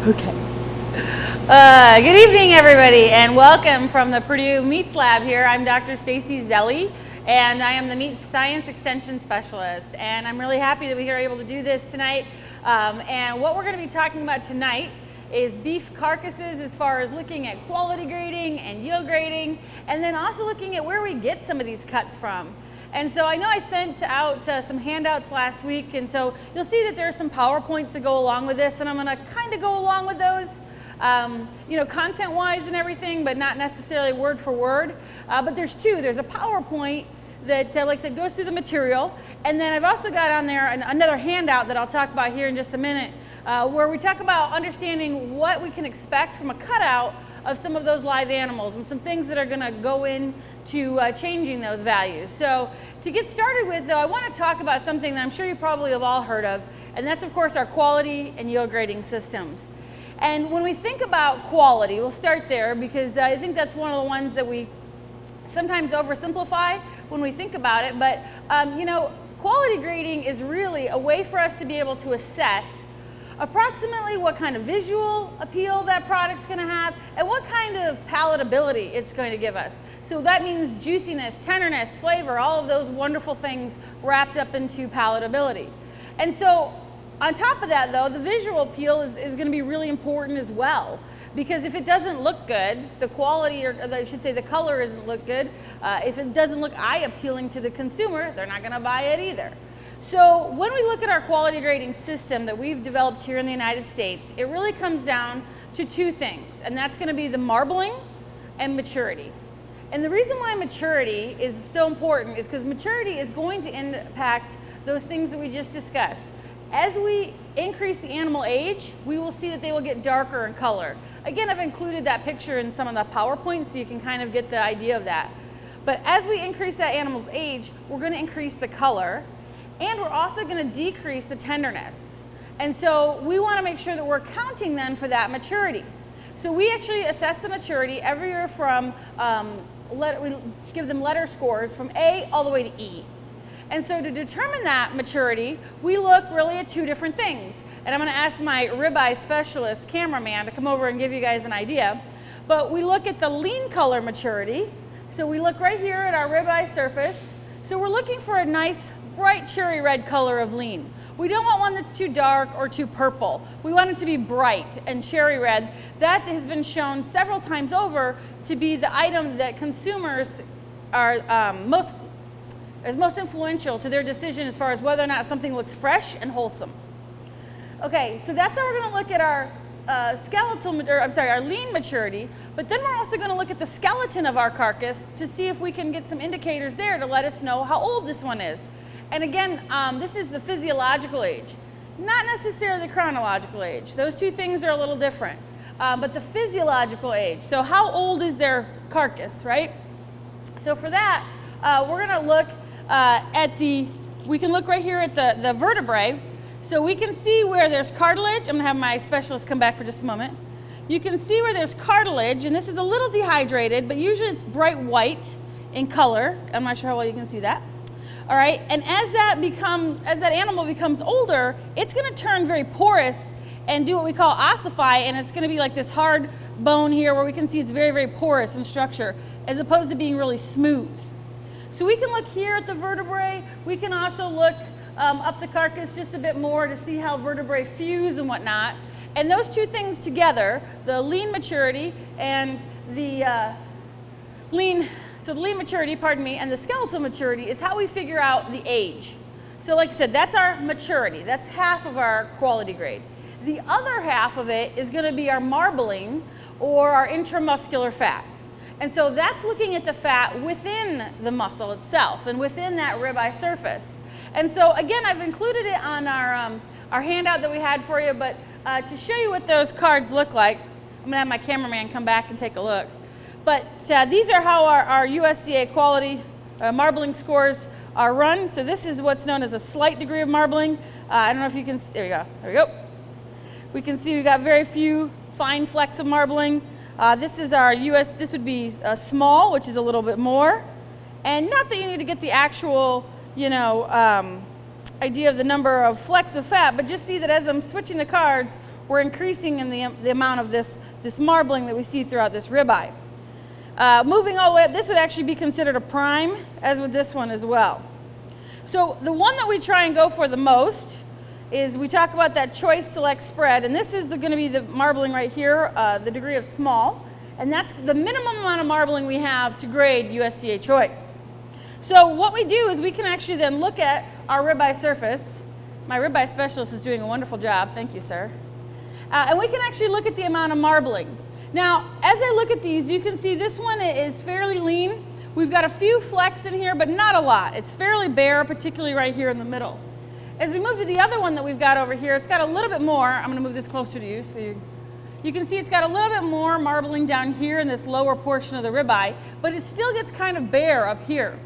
Okay. Good evening, everybody, and welcome from the Purdue Meats Lab here. I'm Dr. Stacy Zelli, and I am the Meat Science Extension Specialist. And I'm really happy that we are able to do this tonight. And what we're going to be talking about tonight is beef carcasses, as far as looking at quality grading and yield grading, and then also looking at where we get some of these cuts from. And so I know I sent out some handouts last week, and so you'll see that there are some PowerPoints that go along with this, and I'm going to kind of go along with those, you know, content-wise and everything, but not necessarily word for word. But there's two. There's a PowerPoint that, like I said, goes through the material, and then I've also got on there another handout that I'll talk about here in just a minute, where we talk about understanding what we can expect from a cutout of some of those live animals and some things that are going to go into changing those values. So to get started with, though, I want to talk about something that I'm sure you probably have all heard of, and that's, of course, our quality and yield grading systems. And when we think about quality, we'll start there because I think that's one of the ones that we sometimes oversimplify when we think about it. But, you know, quality grading is really a way for us to be able to assess approximately what kind of visual appeal that product's going to have and what kind of palatability it's going to give us. So that means juiciness, tenderness, flavor, all of those wonderful things wrapped up into palatability. And so on top of that, though, the visual appeal is going to be really important as well, because if it doesn't look good, the quality, or I should say the color isn't look good, if it doesn't look eye appealing to the consumer, they're not going to buy it either. So when we look at our quality grading system that we've developed here in the United States, it really comes down to two things, and that's going to be the marbling and maturity. And the reason why maturity is so important is because maturity is going to impact those things that we just discussed. As we increase the animal age, we will see that they will get darker in color. Again, I've included that picture in some of the PowerPoints so you can kind of get the idea of that. But as we increase that animal's age, we're going to increase the color, and we're also going to decrease the tenderness. And so we want to make sure that we're counting then for that maturity. So we actually assess the maturity every year from, we give them letter scores from A all the way to E. And so to determine that maturity, we look really at two different things. And I'm going to ask my ribeye specialist cameraman to come over and give you guys an idea. But we look at the lean color maturity. So we look right here at our ribeye surface. So we're looking for a nice bright cherry red color of lean. We don't want one that's too dark or too purple. We want it to be bright and cherry red. That has been shown several times over to be the item that consumers are most influential to their decision as far as whether or not something looks fresh and wholesome. Okay, so that's how we're going to look at our our lean maturity, but then we're also going to look at the skeleton of our carcass to see if we can get some indicators there to let us know how old this one is. And again, this is the physiological age, not necessarily the chronological age. Those two things are a little different, but the physiological age. So how old is their carcass, right? So for that, we're going to look we can look right here at the vertebrae. So we can see where there's cartilage. I'm going to have my specialist come back for just a moment. You can see where there's cartilage, and this is a little dehydrated, but usually it's bright white in color. I'm not sure how well you can see that. All right, and as that animal becomes older, it's going to turn very porous and do what we call ossify, and it's going to be like this hard bone here where we can see it's very, very porous in structure, as opposed to being really smooth. So we can look here at the vertebrae. We can also look up the carcass just a bit more to see how vertebrae fuse and whatnot. And those two things together, the lean maturity and the lean maturity, and the skeletal maturity is how we figure out the age. So like I said, that's our maturity. That's half of our quality grade. The other half of it is going to be our marbling, or our intramuscular fat. And so that's looking at the fat within the muscle itself and within that ribeye surface. And so again, I've included it on our handout that we had for you, but to show you what those cards look like, I'm going to have my cameraman come back and take a look. But these are how our USDA quality marbling scores are run. So this is what's known as a slight degree of marbling. I don't know if you can, there we go. We can see we've got very few fine flecks of marbling. This is our this would be small, which is a little bit more. And not that you need to get the actual, you know, idea of the number of flecks of fat, but just see that as I'm switching the cards, we're increasing in the amount of this marbling that we see throughout this ribeye. Moving all the way up, this would actually be considered a prime, as with this one as well. So the one that we try and go for the most is, we talk about that choice select spread, and this is going to be the marbling right here, the degree of small, and that's the minimum amount of marbling we have to grade USDA choice. So what we do is we can actually then look at our ribeye surface. My ribeye specialist is doing a wonderful job, thank you, sir. And we can actually look at the amount of marbling. Now, as I look at these, you can see this one is fairly lean. We've got a few flecks in here, but not a lot. It's fairly bare, particularly right here in the middle. As we move to the other one that we've got over here, it's got a little bit more. I'm going to move this closer to you so you can see it's got a little bit more marbling down here in this lower portion of the ribeye, but it still gets kind of bare up here.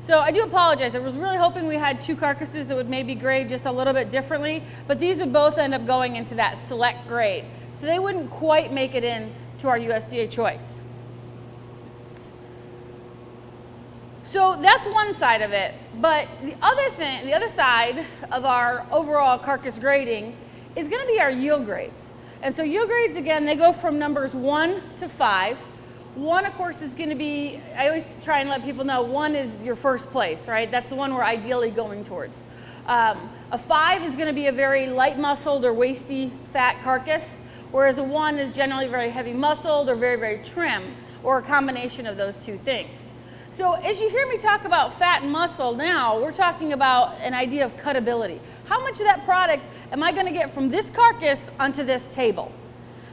So I do apologize. I was really hoping we had two carcasses that would maybe grade just a little bit differently, but these would both end up going into that select grade. So they wouldn't quite make it in to our USDA choice. So that's one side of it, but the other side of our overall carcass grading is going to be our yield grades. And so yield grades, again, they go from numbers 1 to 5. 1, of course, is going to be, I always try and let people know, 1 is your first place, right? That's the one we're ideally going towards. A 5 is going to be a very light muscled or wasty fat carcass, whereas a 1 is generally very heavy muscled or very, very trim, or a combination of those two things. So as you hear me talk about fat and muscle now, we're talking about an idea of cuttability. How much of that product am I going to get from this carcass onto this table?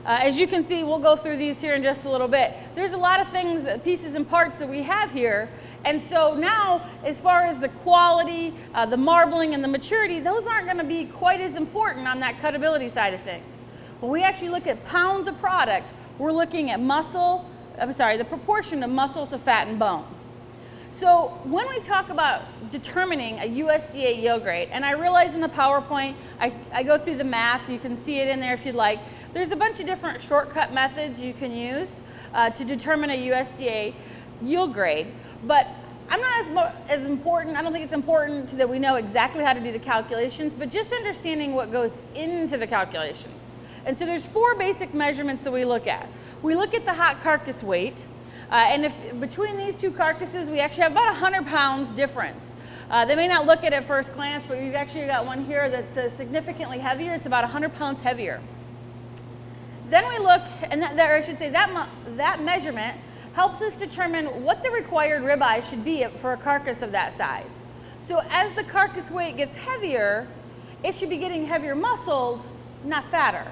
As you can see, we'll go through these here in just a little bit. There's a lot of things, pieces and parts that we have here. And so now, as far as the quality, the marbling and the maturity, those aren't going to be quite as important on that cuttability side of things. When we actually look at pounds of product, we're looking at the proportion of muscle to fat and bone. So when we talk about determining a USDA yield grade, and I realize in the PowerPoint, I go through the math, you can see it in there if you'd like. There's a bunch of different shortcut methods you can use to determine a USDA yield grade, but I'm not as important, I don't think it's important that we know exactly how to do the calculations, but just understanding what goes into the calculations. And so there's 4 basic measurements that we look at. We look at the hot carcass weight, and if between these two carcasses, we actually have about 100 pounds difference. They may not look at it at first glance, but we've actually got one here that's significantly heavier. It's about 100 pounds heavier. Then we look, and that measurement helps us determine what the required ribeye should be for a carcass of that size. So as the carcass weight gets heavier, it should be getting heavier muscled, not fatter.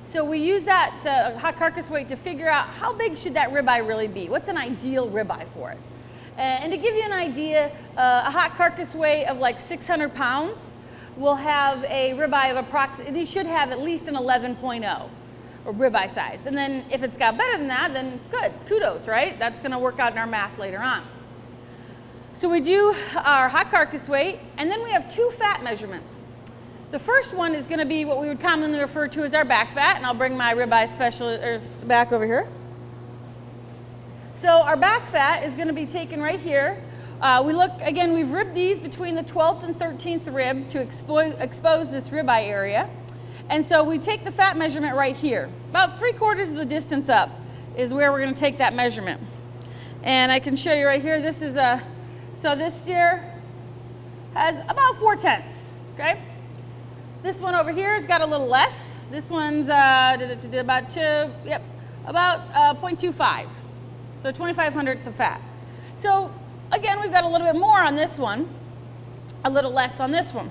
So we use that hot carcass weight to figure out how big should that ribeye really be. What's an ideal ribeye for it? And to give you an idea, a hot carcass weight of like 600 pounds will have a ribeye of approximately, it should have at least an 11.0 or ribeye size. And then if it's got better than that, then good, kudos, right? That's going to work out in our math later on. So we do our hot carcass weight, and then we have 2 fat measurements. The first one is going to be what we would commonly refer to as our back fat, and I'll bring my ribeye specialist back over here. So our back fat is going to be taken right here. We look, again, we've ribbed these between the 12th and 13th rib to expose this ribeye area. And so we take the fat measurement right here. About 3/4 of the distance up is where we're going to take that measurement. And I can show you right here, this is so this steer has about 4/10, okay? This one over here has got a little less. This one's about 0.25. So 2,500 hundredths of fat. So again, we've got a little bit more on this one, a little less on this one.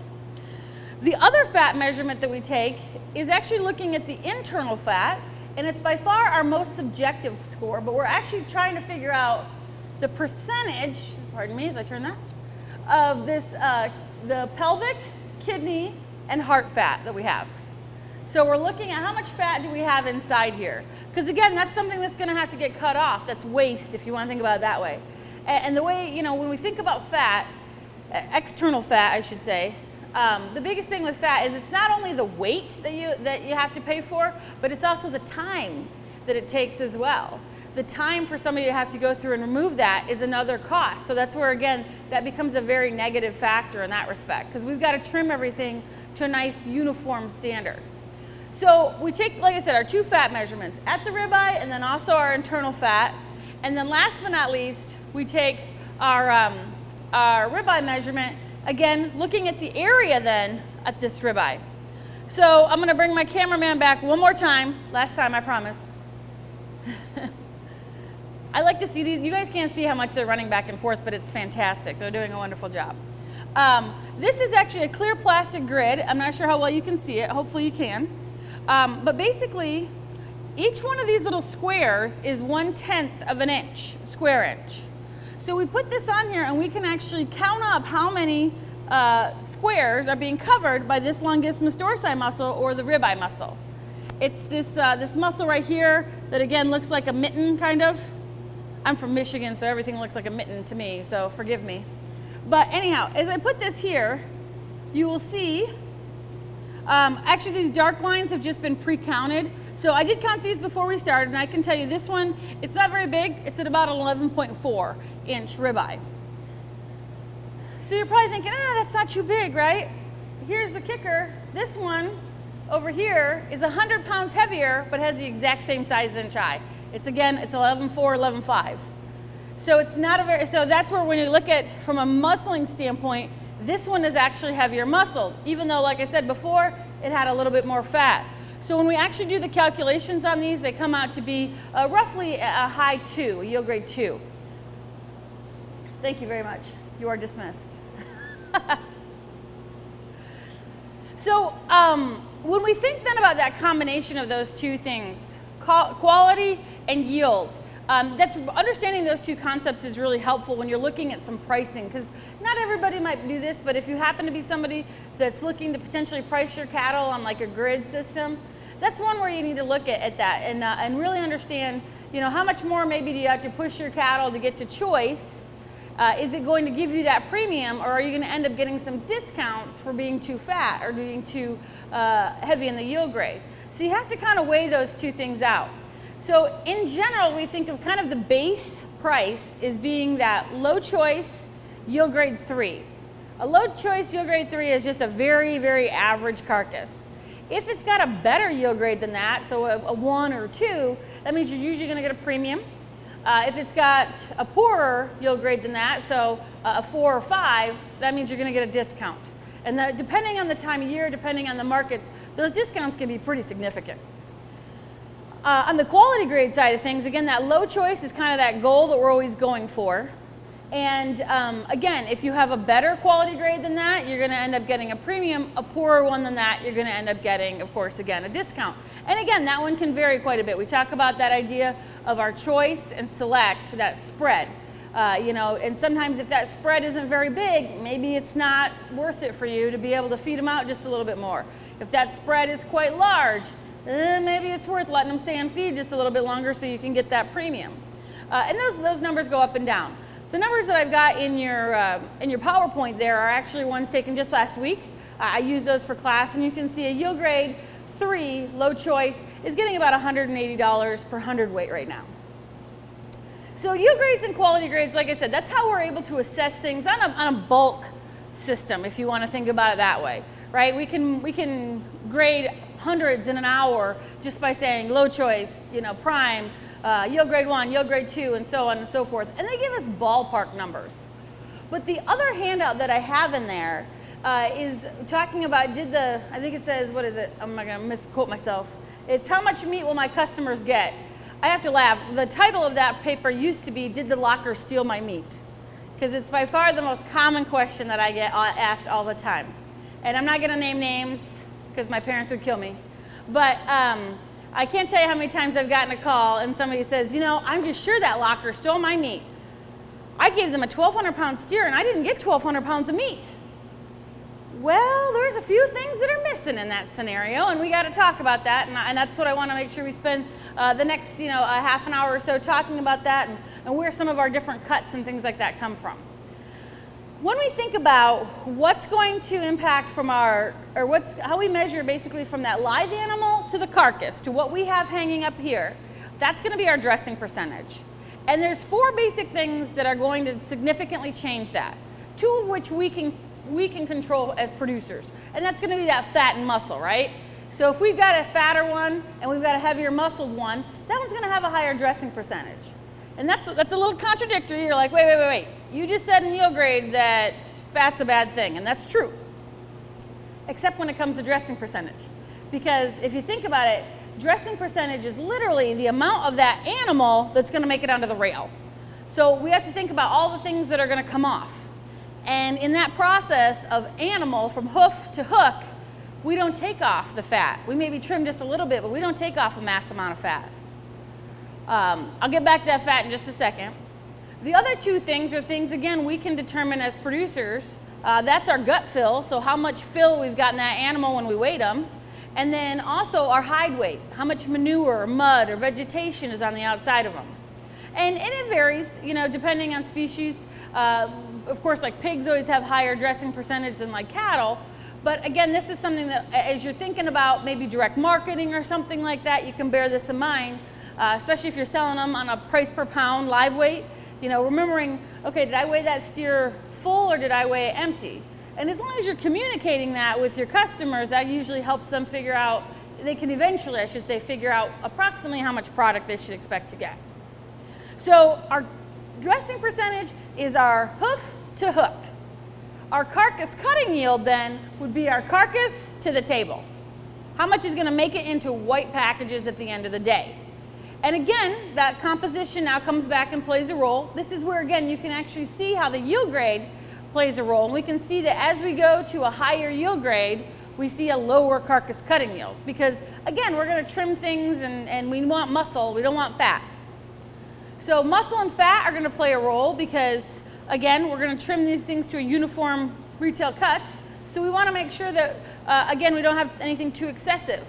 The other fat measurement that we take is actually looking at the internal fat, and it's by far our most subjective score, but we're actually trying to figure out the percentage, pardon me as I turn that, of this, the pelvic, kidney, and heart fat that we have. So we're looking at how much fat do we have inside here. Because again, that's something that's going to have to get cut off. That's waste, if you want to think about it that way. And the way, when we think about fat, external fat, I should say, the biggest thing with fat is it's not only the weight that you have to pay for, but it's also the time that it takes as well. The time for somebody to have to go through and remove that is another cost. So that's where, again, that becomes a very negative factor in that respect, because we've got to trim everything to a nice uniform standard. So we take, like I said, our 2 fat measurements at the ribeye and then also our internal fat. And then last but not least, we take our ribeye measurement, again, looking at the area then at this ribeye. So I'm gonna bring my cameraman back one more time. Last time, I promise. I like to see these. You guys can't see how much they're running back and forth, but it's fantastic. They're doing a wonderful job. This is actually a clear plastic grid. I'm not sure how well you can see it. Hopefully you can. But basically, each one of these little squares is 1/10 of an inch, square inch. So we put this on here and we can actually count up how many squares are being covered by this longissimus dorsi muscle or the ribeye muscle. It's this muscle right here that again looks like a mitten kind of. I'm from Michigan, so everything looks like a mitten to me, so forgive me. But anyhow, as I put this here, you will see, actually these dark lines have just been pre-counted. So I did count these before we started, and I can tell you this one, it's not very big. It's at about 11.4 inch ribeye. So you're probably thinking, that's not too big, right? Here's the kicker. This one over here is 100 pounds heavier, but has the exact same size inch eye. It's 11.4, 11.5. So it's not a very, so that's where when you look at from a muscling standpoint, this one is actually heavier muscle, even though, like I said before, it had a little bit more fat. So when we actually do the calculations on these, they come out to be roughly a high 2, a yield grade 2. Thank you very much. You are dismissed. So when we think then about that combination of those two things, quality and yield, that's understanding those two concepts is really helpful when you're looking at some pricing, because not everybody might do this, but if you happen to be somebody that's looking to potentially price your cattle on like a grid system, that's one where you need to look at that and really understand, how much more maybe do you have to push your cattle to get to choice? Is it going to give you that premium, or are you going to end up getting some discounts for being too fat or being too heavy in the yield grade? So you have to kind of weigh those two things out. So in general, we think of kind of the base price as being that low choice yield grade 3. A low choice yield grade 3 is just a very, very average carcass. If it's got a better yield grade than that, so a 1 or 2, that means you're usually going to get a premium. If it's got a poorer yield grade than that, so a 4 or 5, that means you're going to get a discount. And that, depending on the time of year, depending on the markets, those discounts can be pretty significant. On the quality grade side of things, again, that low choice is kind of that goal that we're always going for. And again, if you have a better quality grade than that, you're going to end up getting a premium. A poorer one than that, you're going to end up getting, of course, again, a discount. And again, that one can vary quite a bit. We talk about that idea of our choice and select, that spread. And sometimes if that spread isn't very big, maybe it's not worth it for you to be able to feed them out just a little bit more. If that spread is quite large, maybe it's worth letting them stay on feed just a little bit longer so you can get that premium. And those numbers go up and down. The numbers that I've got in your PowerPoint there are actually ones taken just last week. I use those for class, and you can see a yield grade 3 low choice is getting about $180 per hundredweight right now. So yield grades and quality grades, like I said, that's how we're able to assess things on a bulk system, if you want to think about it that way, right? We can grade hundreds in an hour just by saying low choice, prime, yield grade 1, yield grade 2, and so on and so forth. And they give us ballpark numbers. But the other handout that I have in there is talking about, I think it says, what is it? I'm not going to misquote myself. It's how much meat will my customers get? I have to laugh. The title of that paper used to be, did the locker steal my meat? Because it's by far the most common question that I get asked all the time. And I'm not going to name names because my parents would kill me. But I can't tell you how many times I've gotten a call and somebody says, I'm just sure that locker stole my meat. I gave them a 1,200 pound steer and I didn't get 1,200 pounds of meat. Well, there's a few things that are missing in that scenario, and we got to talk about that, and that's what I want to make sure we spend the next, a half an hour or so talking about that and where some of our different cuts and things like that come from. When we think about what's going to impact from how we measure basically from that live animal to the carcass to what we have hanging up here, that's going to be our dressing percentage. And there's 4 basic things that are going to significantly change that, 2 of which we can control as producers. And that's going to be that fat and muscle, right? So if we've got a fatter one and we've got a heavier muscled one, that one's going to have a higher dressing percentage. And that's a little contradictory. You're like, wait. You just said in yield grade that fat's a bad thing, and that's true. Except when it comes to dressing percentage. Because if you think about it, dressing percentage is literally the amount of that animal that's going to make it onto the rail. So we have to think about all the things that are going to come off. And in that process of animal from hoof to hook, we don't take off the fat. We maybe trim just a little bit, but we don't take off a mass amount of fat. I'll get back to that fat in just a second. The other two things are things, again, we can determine as producers. That's our gut fill, so how much fill we've got in that animal when we weigh them. And then also our hide weight, how much manure or mud or vegetation is on the outside of them. And it varies, you know, depending on species. Of course, like pigs always have higher dressing percentage than like cattle. But again, this is something that as you're thinking about maybe direct marketing or something like that, you can bear this in mind, especially if you're selling them on a price per pound live weight. You know, remembering, okay, did I weigh that steer full or did I weigh it empty? And as long as you're communicating that with your customers, that usually helps them figure out, they can eventually, I should say, figure out approximately how much product they should expect to get. So our dressing percentage is our hoof to hook. Our carcass cutting yield then would be our carcass to the table. How much is going to make it into white packages at the end of the day? And again, that composition now comes back and plays a role. This is where, again, you can actually see how the yield grade plays a role. And we can see that as we go to a higher yield grade, we see a lower carcass cutting yield. Because, again, we're going to trim things and we want muscle, we don't want fat. So muscle and fat are going to play a role because, again, we're going to trim these things to a uniform retail cuts. So we want to make sure that, again, we don't have anything too excessive.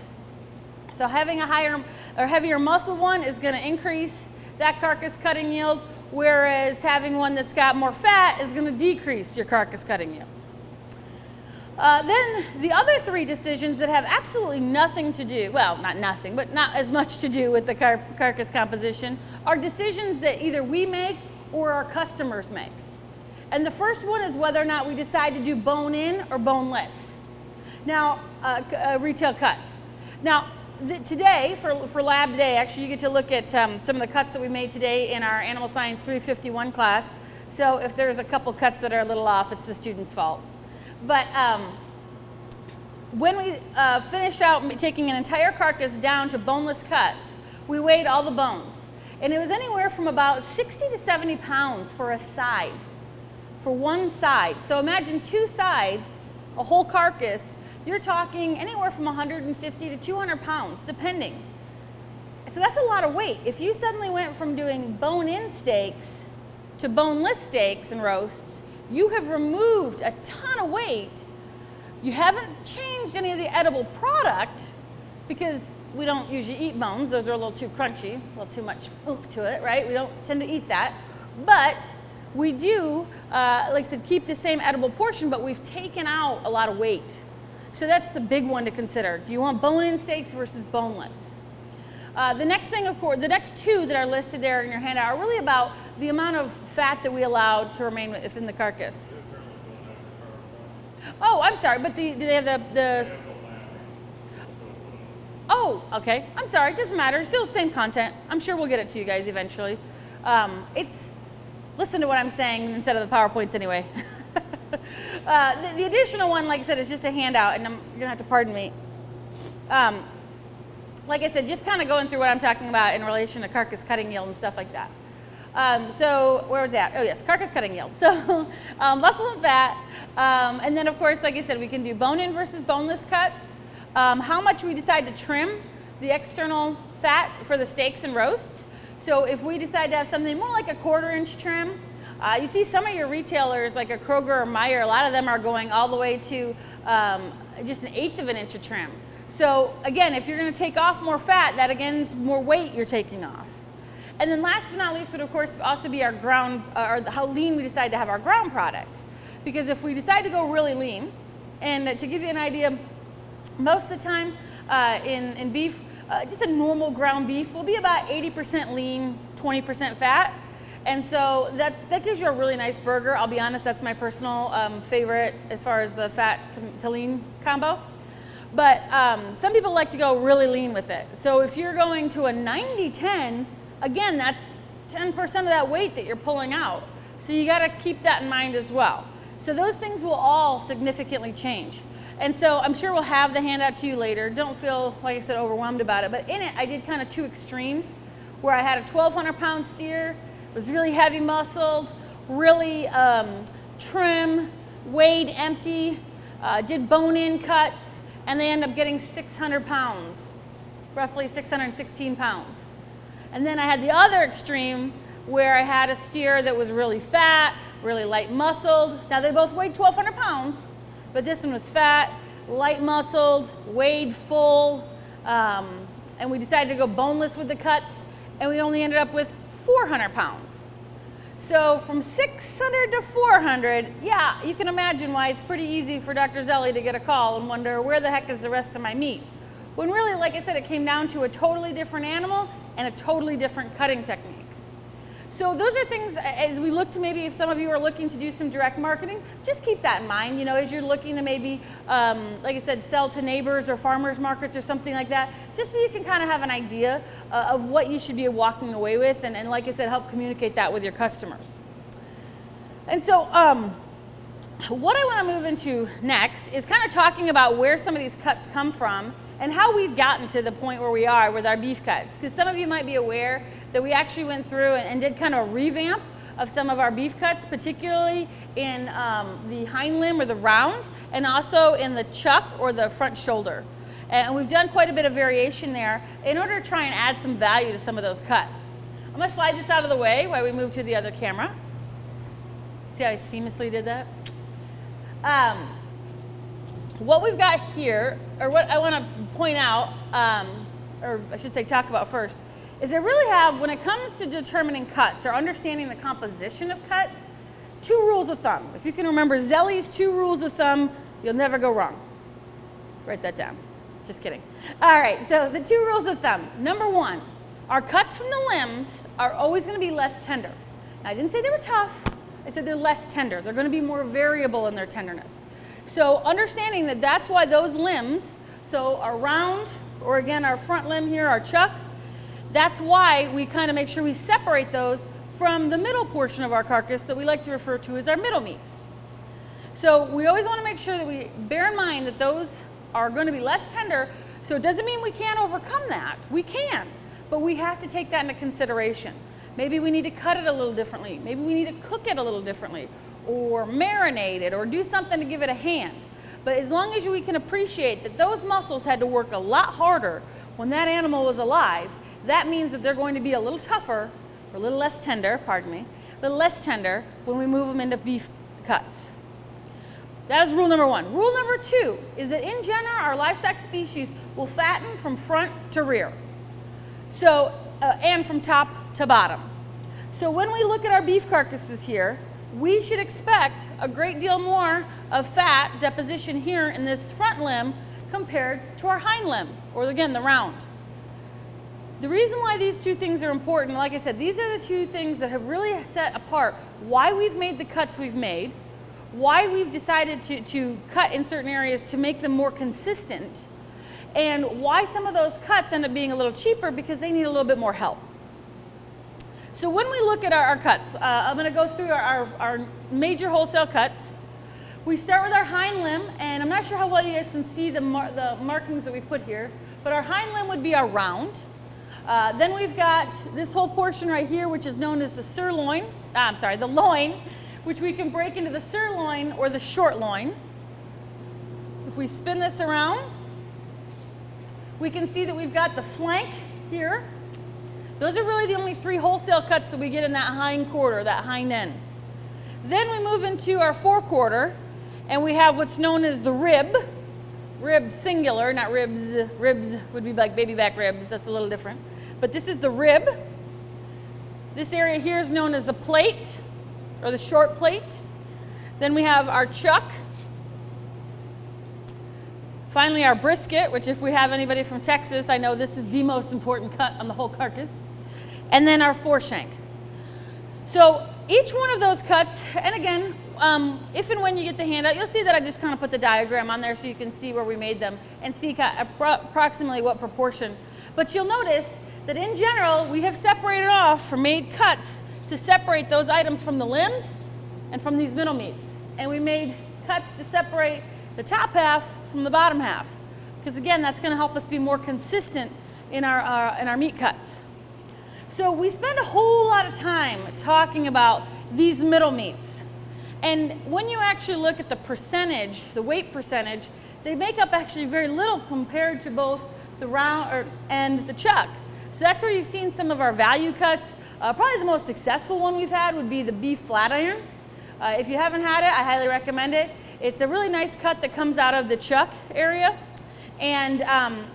So having a higher or heavier muscle one is going to increase that carcass cutting yield, whereas having one that's got more fat is going to decrease your carcass cutting yield. Then the other three decisions that have absolutely nothing to do, well, not nothing, but not as much to do with the carcass composition, are decisions that either we make or our customers make. And the first one is whether or not we decide to do bone-in or boneless. Now, retail cuts. Now, today, for lab today, actually you get to look at some of the cuts that we made today in our Animal Science 351 class. So if there's a couple cuts that are a little off, it's the student's fault. But when we finished out taking an entire carcass down to boneless cuts, we weighed all the bones. And it was anywhere from about 60 to 70 pounds for a side, for one side. So imagine two sides, a whole carcass, you're talking anywhere from 150 to 200 pounds, depending. So that's a lot of weight. If you suddenly went from doing bone-in steaks to boneless steaks and roasts, you have removed a ton of weight. You haven't changed any of the edible product because we don't usually eat bones. Those are a little too crunchy, a little too much oomph to it, right? We don't tend to eat that. But we do, like I said, keep the same edible portion, but we've taken out a lot of weight. So that's the big one to consider. Do you want bone-in steaks versus boneless? The next thing, of course, the next two that are listed there in your handout are really about the amount of fat that we allow to remain within the carcass. Oh, I'm sorry, but do they have the oh, okay. I'm sorry, it doesn't matter. Still the same content. I'm sure we'll get it to you guys eventually. Listen to what I'm saying instead of the PowerPoints anyway. The additional one, like I said, is just a handout, and you're going to have to pardon me. Like I said, just kind of going through what I'm talking about in relation to carcass cutting yield and stuff like that. So where was that? Oh yes, carcass cutting yield. So muscle and fat, and then of course, like I said, we can do bone-in versus boneless cuts. How much we decide to trim the external fat for the steaks and roasts. So if we decide to have something more like a 1/4 inch trim, you see some of your retailers like a Kroger or Meijer, a lot of them are going all the way to just 1/8 of an inch of trim. So again, if you're going to take off more fat, that again is more weight you're taking off. And then last but not least would of course also be our ground, or how lean we decide to have our ground product. Because if we decide to go really lean, and to give you an idea, most of the time in beef, just a normal ground beef will be about 80% lean, 20% fat. And so that gives you a really nice burger. I'll be honest, that's my personal favorite as far as the fat to lean combo. But some people like to go really lean with it. So if you're going to a 90-10, again, that's 10% of that weight that you're pulling out. So you got to keep that in mind as well. So those things will all significantly change. And so I'm sure we'll have the handout to you later. Don't feel, like I said, overwhelmed about it. But in it, I did kind of two extremes where I had a 1,200-pound steer, was really heavy muscled, really trim, weighed empty, did bone-in cuts, and they end up getting 600 pounds, roughly 616 pounds. And then I had the other extreme where I had a steer that was really fat, really light muscled. Now they both weighed 1,200 pounds, but this one was fat, light muscled, weighed full, and we decided to go boneless with the cuts, and we only ended up with 400 pounds. So from 600 to 400, yeah, you can imagine why it's pretty easy for Dr. Zelli to get a call and wonder, where the heck is the rest of my meat? When really, like I said, it came down to a totally different animal and a totally different cutting technique. So those are things, as we look to maybe if some of you are looking to do some direct marketing, just keep that in mind, you know, as you're looking to maybe, like I said, sell to neighbors or farmers markets or something like that, just so you can kind of have an idea of what you should be walking away with, and like I said, help communicate that with your customers. And so what I want to move into next is kind of talking about where some of these cuts come from and how we've gotten to the point where we are with our beef cuts. Because some of you might be aware that we actually went through and did kind of a revamp of some of our beef cuts, particularly in the hind limb or the round, and also in the chuck or the front shoulder. And we've done quite a bit of variation there in order to try and add some value to some of those cuts. I'm going to slide this out of the way while we move to the other camera. See how I seamlessly did that? What we've got here, or what I want to point out, or I should say talk about first, is I really have, when it comes to determining cuts or understanding the composition of cuts, 2 rules of thumb. If you can remember Zelli's 2 rules of thumb, you'll never go wrong. Write that down. Just kidding. All right, so the 2 rules of thumb. Number 1, our cuts from the limbs are always going to be less tender. Now, I didn't say they were tough. I said they're less tender. They're going to be more variable in their tenderness. So understanding that that's why those limbs, so our round, or again, our front limb here, our chuck, that's why we kind of make sure we separate those from the middle portion of our carcass that we like to refer to as our middle meats. So we always want to make sure that we bear in mind that those are going to be less tender. So it doesn't mean we can't overcome that. We can, but we have to take that into consideration. Maybe we need to cut it a little differently. Maybe we need to cook it a little differently, or marinate it, or do something to give it a hand. But as long as we can appreciate that those muscles had to work a lot harder when that animal was alive, that means that they're going to be a little tougher, or a little less tender, pardon me, a little less tender when we move them into beef cuts. That is rule number 1. Rule number 2 is that in general, our livestock species will fatten from front to rear. So, and from top to bottom. So when we look at our beef carcasses here, we should expect a great deal more of fat deposition here in this front limb compared to our hind limb, or again, the round. The reason why these 2 things are important, like I said, these are the 2 things that have really set apart why we've made the cuts we've made, why we've decided to cut in certain areas to make them more consistent, and why some of those cuts end up being a little cheaper because they need a little bit more help. So when we look at our cuts, I'm going to go through our major wholesale cuts. We start with our hind limb, and I'm not sure how well you guys can see the markings that we put here, but our hind limb would be our round. Then we've got this whole portion right here, which is known as the sirloin, the loin, which we can break into the sirloin or the short loin. If we spin this around, we can see that we've got the flank here. Those are really the only 3 wholesale cuts that we get in that hind quarter, that hind end. Then we move into our forequarter, and we have what's known as the rib. Rib singular, not ribs. Ribs would be like baby back ribs. That's a little different. But this is the rib. This area here is known as the plate, or the short plate. Then we have our chuck. Finally, our brisket, which if we have anybody from Texas, I know this is the most important cut on the whole carcass. And then our foreshank. So each one of those cuts, and again, if and when you get the handout, you'll see that I just kind of put the diagram on there so you can see where we made them and see approximately what proportion. But you'll notice that in general, we have separated off or made cuts to separate those items from the limbs and from these middle meats. And we made cuts to separate the top half from the bottom half. Because again, that's going to help us be more consistent in our meat cuts. So we spend a whole lot of time talking about these middle meats. And when you actually look at the percentage, the weight percentage, they make up actually very little compared to both the round and the chuck. So that's where you've seen some of our value cuts. Probably the most successful one we've had would be the beef flat iron. If you haven't had it, I highly recommend it. It's a really nice cut that comes out of the chuck area. And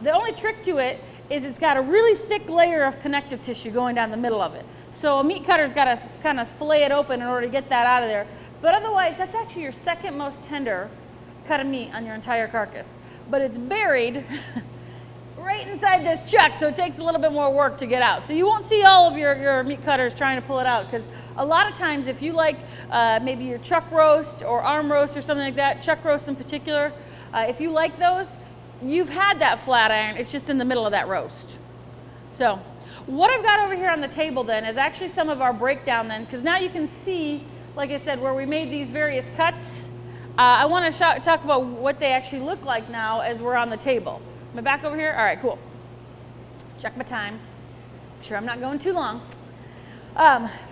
the only trick to it is it's got a really thick layer of connective tissue going down the middle of it. So a meat cutter's got to kind of fillet it open in order to get that out of there. But otherwise, that's actually your second most tender cut of meat on your entire carcass. But it's buried right inside this chuck, so it takes a little bit more work to get out. So you won't see all of your meat cutters trying to pull it out, because a lot of times if you like maybe your chuck roast or arm roast or something like that, chuck roast in particular, if you like those, you've had that flat iron, it's just in the middle of that roast. So what I've got over here on the table then is actually some of our breakdown then, because now you can see, like I said, where we made these various cuts. I want to talk about what they actually look like now as we're on the table. Am I back over here? All right, cool. Check my time. Make sure I'm not going too long.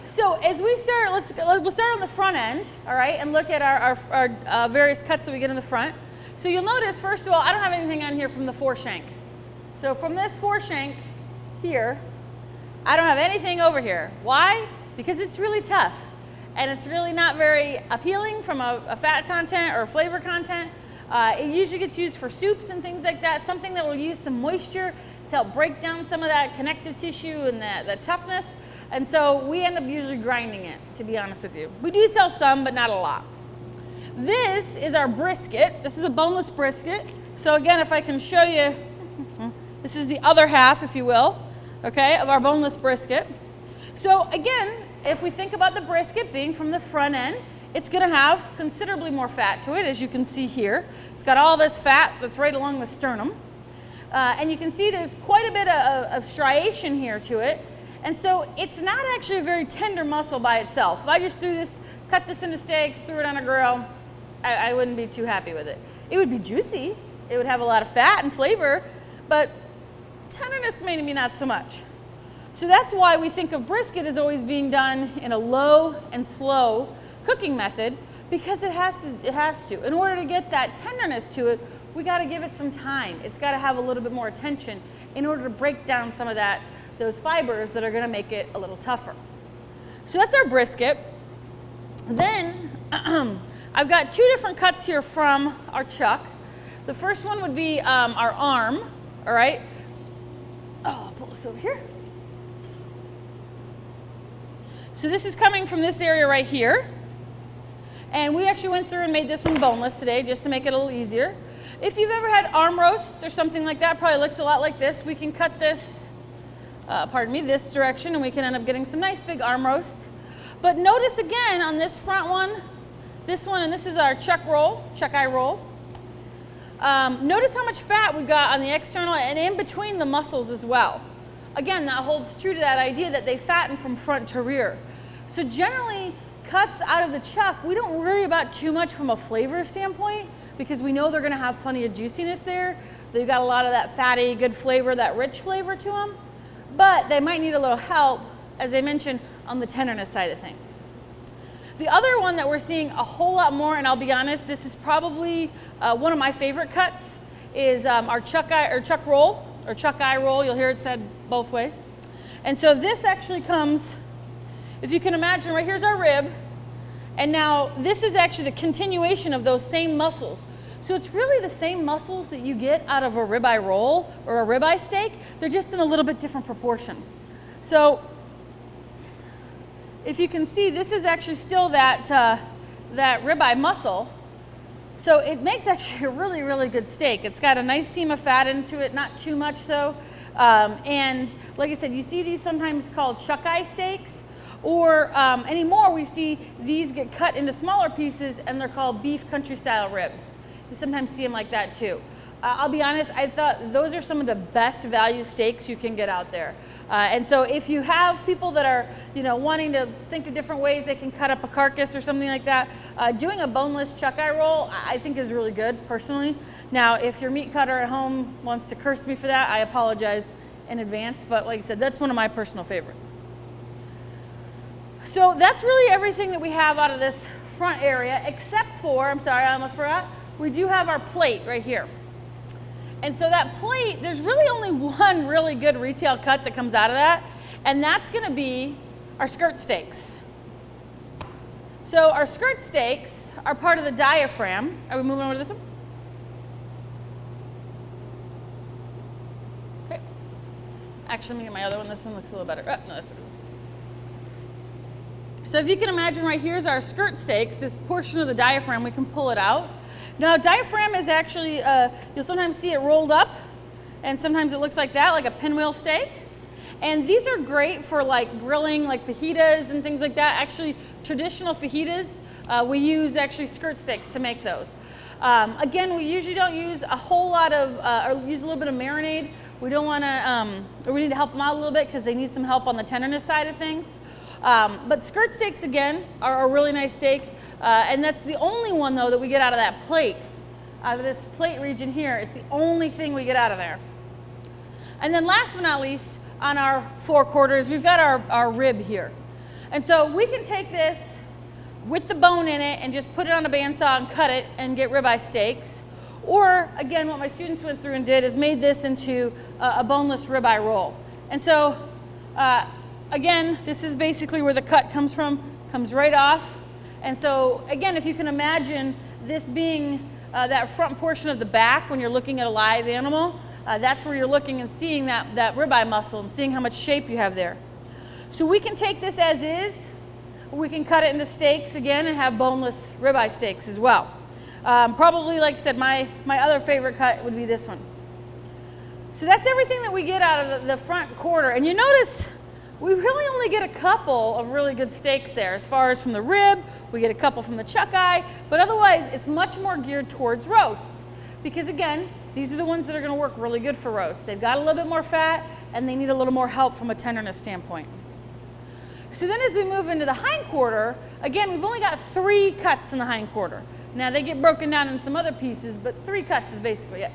So as we start, we'll start on the front end, all right, and look at our various cuts that we get in the front. So you'll notice, first of all, I don't have anything on here from the foreshank. So from this foreshank here, I don't have anything over here. Why? Because it's really tough. And it's really not very appealing from a fat content or a flavor content. It usually gets used for soups and things like that, something that will use some moisture to help break down some of that connective tissue and the toughness. And so we end up usually grinding it, to be honest with you. We do sell some, but not a lot. This is our brisket. This is a boneless brisket. So again, if I can show you, this is the other half, if you will, okay, of our boneless brisket. So again, if we think about the brisket being from the front end, it's going to have considerably more fat to it, as you can see here. It's got all this fat that's right along the sternum. And you can see there's quite a bit of striation here to it. And so it's not actually a very tender muscle by itself. If I just cut this into steaks, threw it on a grill, I wouldn't be too happy with it. It would be juicy. It would have a lot of fat and flavor, but tenderness maybe not so much. So that's why we think of brisket as always being done in a low and slow cooking method, because it has to. In order to get that tenderness to it, we got to give it some time. It's got to have a little bit more attention in order to break down some of those fibers that are going to make it a little tougher. So that's our brisket. Then I've got two different cuts here from our chuck. The first one would be our arm, all right? Oh, I'll pull this over here. So this is coming from this area right here. And we actually went through and made this one boneless today just to make it a little easier. If you've ever had arm roasts or something like that, probably looks a lot like this. We can cut this, this direction, and we can end up getting some nice big arm roasts. But notice again on this front one, and this is our chuck eye roll. Notice how much fat we've got on the external and in between the muscles as well. Again, that holds true to that idea that they fatten from front to rear. So generally, cuts out of the chuck, we don't worry about too much from a flavor standpoint, because we know they're going to have plenty of juiciness there. They've got a lot of that fatty, good flavor, that rich flavor to them. But they might need a little help, as I mentioned, on the tenderness side of things. The other one that we're seeing a whole lot more, and I'll be honest, this is probably one of my favorite cuts, is our chuck eye roll. You'll hear it said both ways. And so this actually comes, if you can imagine, right here's our rib. And now this is actually the continuation of those same muscles. So it's really the same muscles that you get out of a ribeye roll or a ribeye steak. They're just in a little bit different proportion. So if you can see, this is actually still that ribeye muscle. So it makes actually a really, really good steak. It's got a nice seam of fat into it, not too much though. And like I said, you see these sometimes called chuck eye steaks. Or anymore, we see these get cut into smaller pieces and they're called beef country style ribs. You sometimes see them like that too. I'll be honest, I thought those are some of the best value steaks you can get out there. And so if you have people that are, wanting to think of different ways they can cut up a carcass or something like that, doing a boneless chuck eye roll I think is really good personally. Now, if your meat cutter at home wants to curse me for that, I apologize in advance, but like I said, that's one of my personal favorites. So that's really everything that we have out of this front area, except for, I'm sorry, I almost forgot, we do have our plate right here. And so that plate, there's really only one really good retail cut that comes out of that, and that's gonna be our skirt steaks. So our skirt steaks are part of the diaphragm. Are we moving over to this one? Okay. Actually, let me get my other one. This one looks a little better. Oh, no, that's okay. So if you can imagine right here's our skirt steak, this portion of the diaphragm, we can pull it out. Now diaphragm is actually, you'll sometimes see it rolled up and sometimes it looks like that, like a pinwheel steak. And these are great for like grilling like fajitas and things like that. Actually, traditional fajitas, we use actually skirt steaks to make those. Again, we usually don't use a whole lot of, or use a little bit of marinade. We don't wanna, or we need to help them out a little bit because they need some help on the tenderness side of things. But skirt steaks, again, are a really nice steak. And that's the only one, though, that we get out of that plate, out of this plate region here. It's the only thing we get out of there. And then last but not least, on our forequarters, we've got our rib here. And so we can take this with the bone in it and just put it on a bandsaw and cut it and get ribeye steaks. Or, again, what my students went through and did is made this into a boneless ribeye roll. And so, again, this is basically where the cut comes from, comes right off. And so, again, if you can imagine this being that front portion of the back when you're looking at a live animal, that's where you're looking and seeing that ribeye muscle and seeing how much shape you have there. So we can take this as is, we can cut it into steaks again and have boneless ribeye steaks as well. Probably, like I said, my other favorite cut would be this one. So that's everything that we get out of the front quarter. And you notice, we really only get a couple of really good steaks there. As far as from the rib, we get a couple from the chuck eye, but otherwise it's much more geared towards roasts. Because again, these are the ones that are gonna work really good for roast. They've got a little bit more fat and they need a little more help from a tenderness standpoint. So then as we move into the hind quarter, again, we've only got 3 cuts in the hind quarter. Now they get broken down in some other pieces, but 3 cuts is basically it.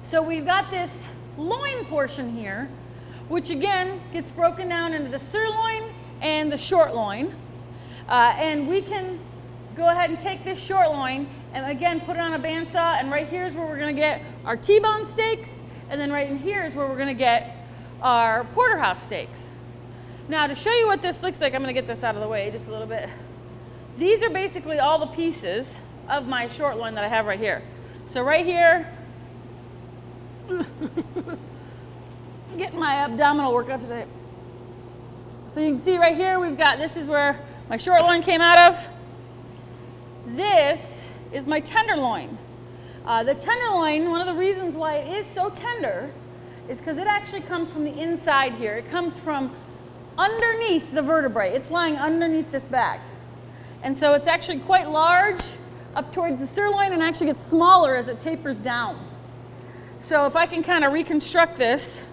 So we've got this loin portion here, which again gets broken down into the sirloin and the short loin. And we can go ahead and take this short loin and again put it on a bandsaw, and right here is where we're gonna get our T-bone steaks, and then right in here is where we're gonna get our porterhouse steaks. Now to show you what this looks like, I'm gonna get this out of the way just a little bit. These are basically all the pieces of my short loin that I have right here. So right here, getting my abdominal workout today. So you can see right here, we've got, this is where my short loin came out of. This is my tenderloin. The tenderloin, one of the reasons why it is so tender is because it actually comes from the inside here. It comes from underneath the vertebrae. It's lying underneath this back. And so it's actually quite large up towards the sirloin and actually gets smaller as it tapers down. So if I can kind of reconstruct this,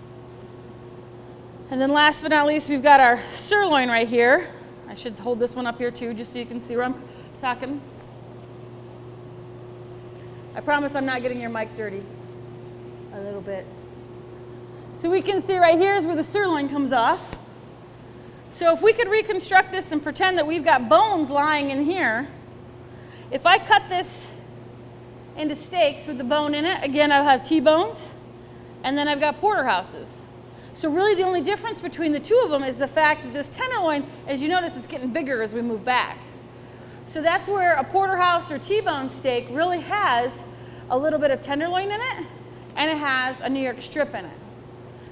and then last but not least, we've got our sirloin right here. I should hold this one up here too, just so you can see where I'm talking. I promise I'm not getting your mic dirty. A little bit. So we can see right here is where the sirloin comes off. So if we could reconstruct this and pretend that we've got bones lying in here, if I cut this into steaks with the bone in it, again, I'll have T-bones, and then I've got porterhouses. So really the only difference between the two of them is the fact that this tenderloin, as you notice, it's getting bigger as we move back. So that's where a porterhouse or T-bone steak really has a little bit of tenderloin in it, and it has a New York strip in it.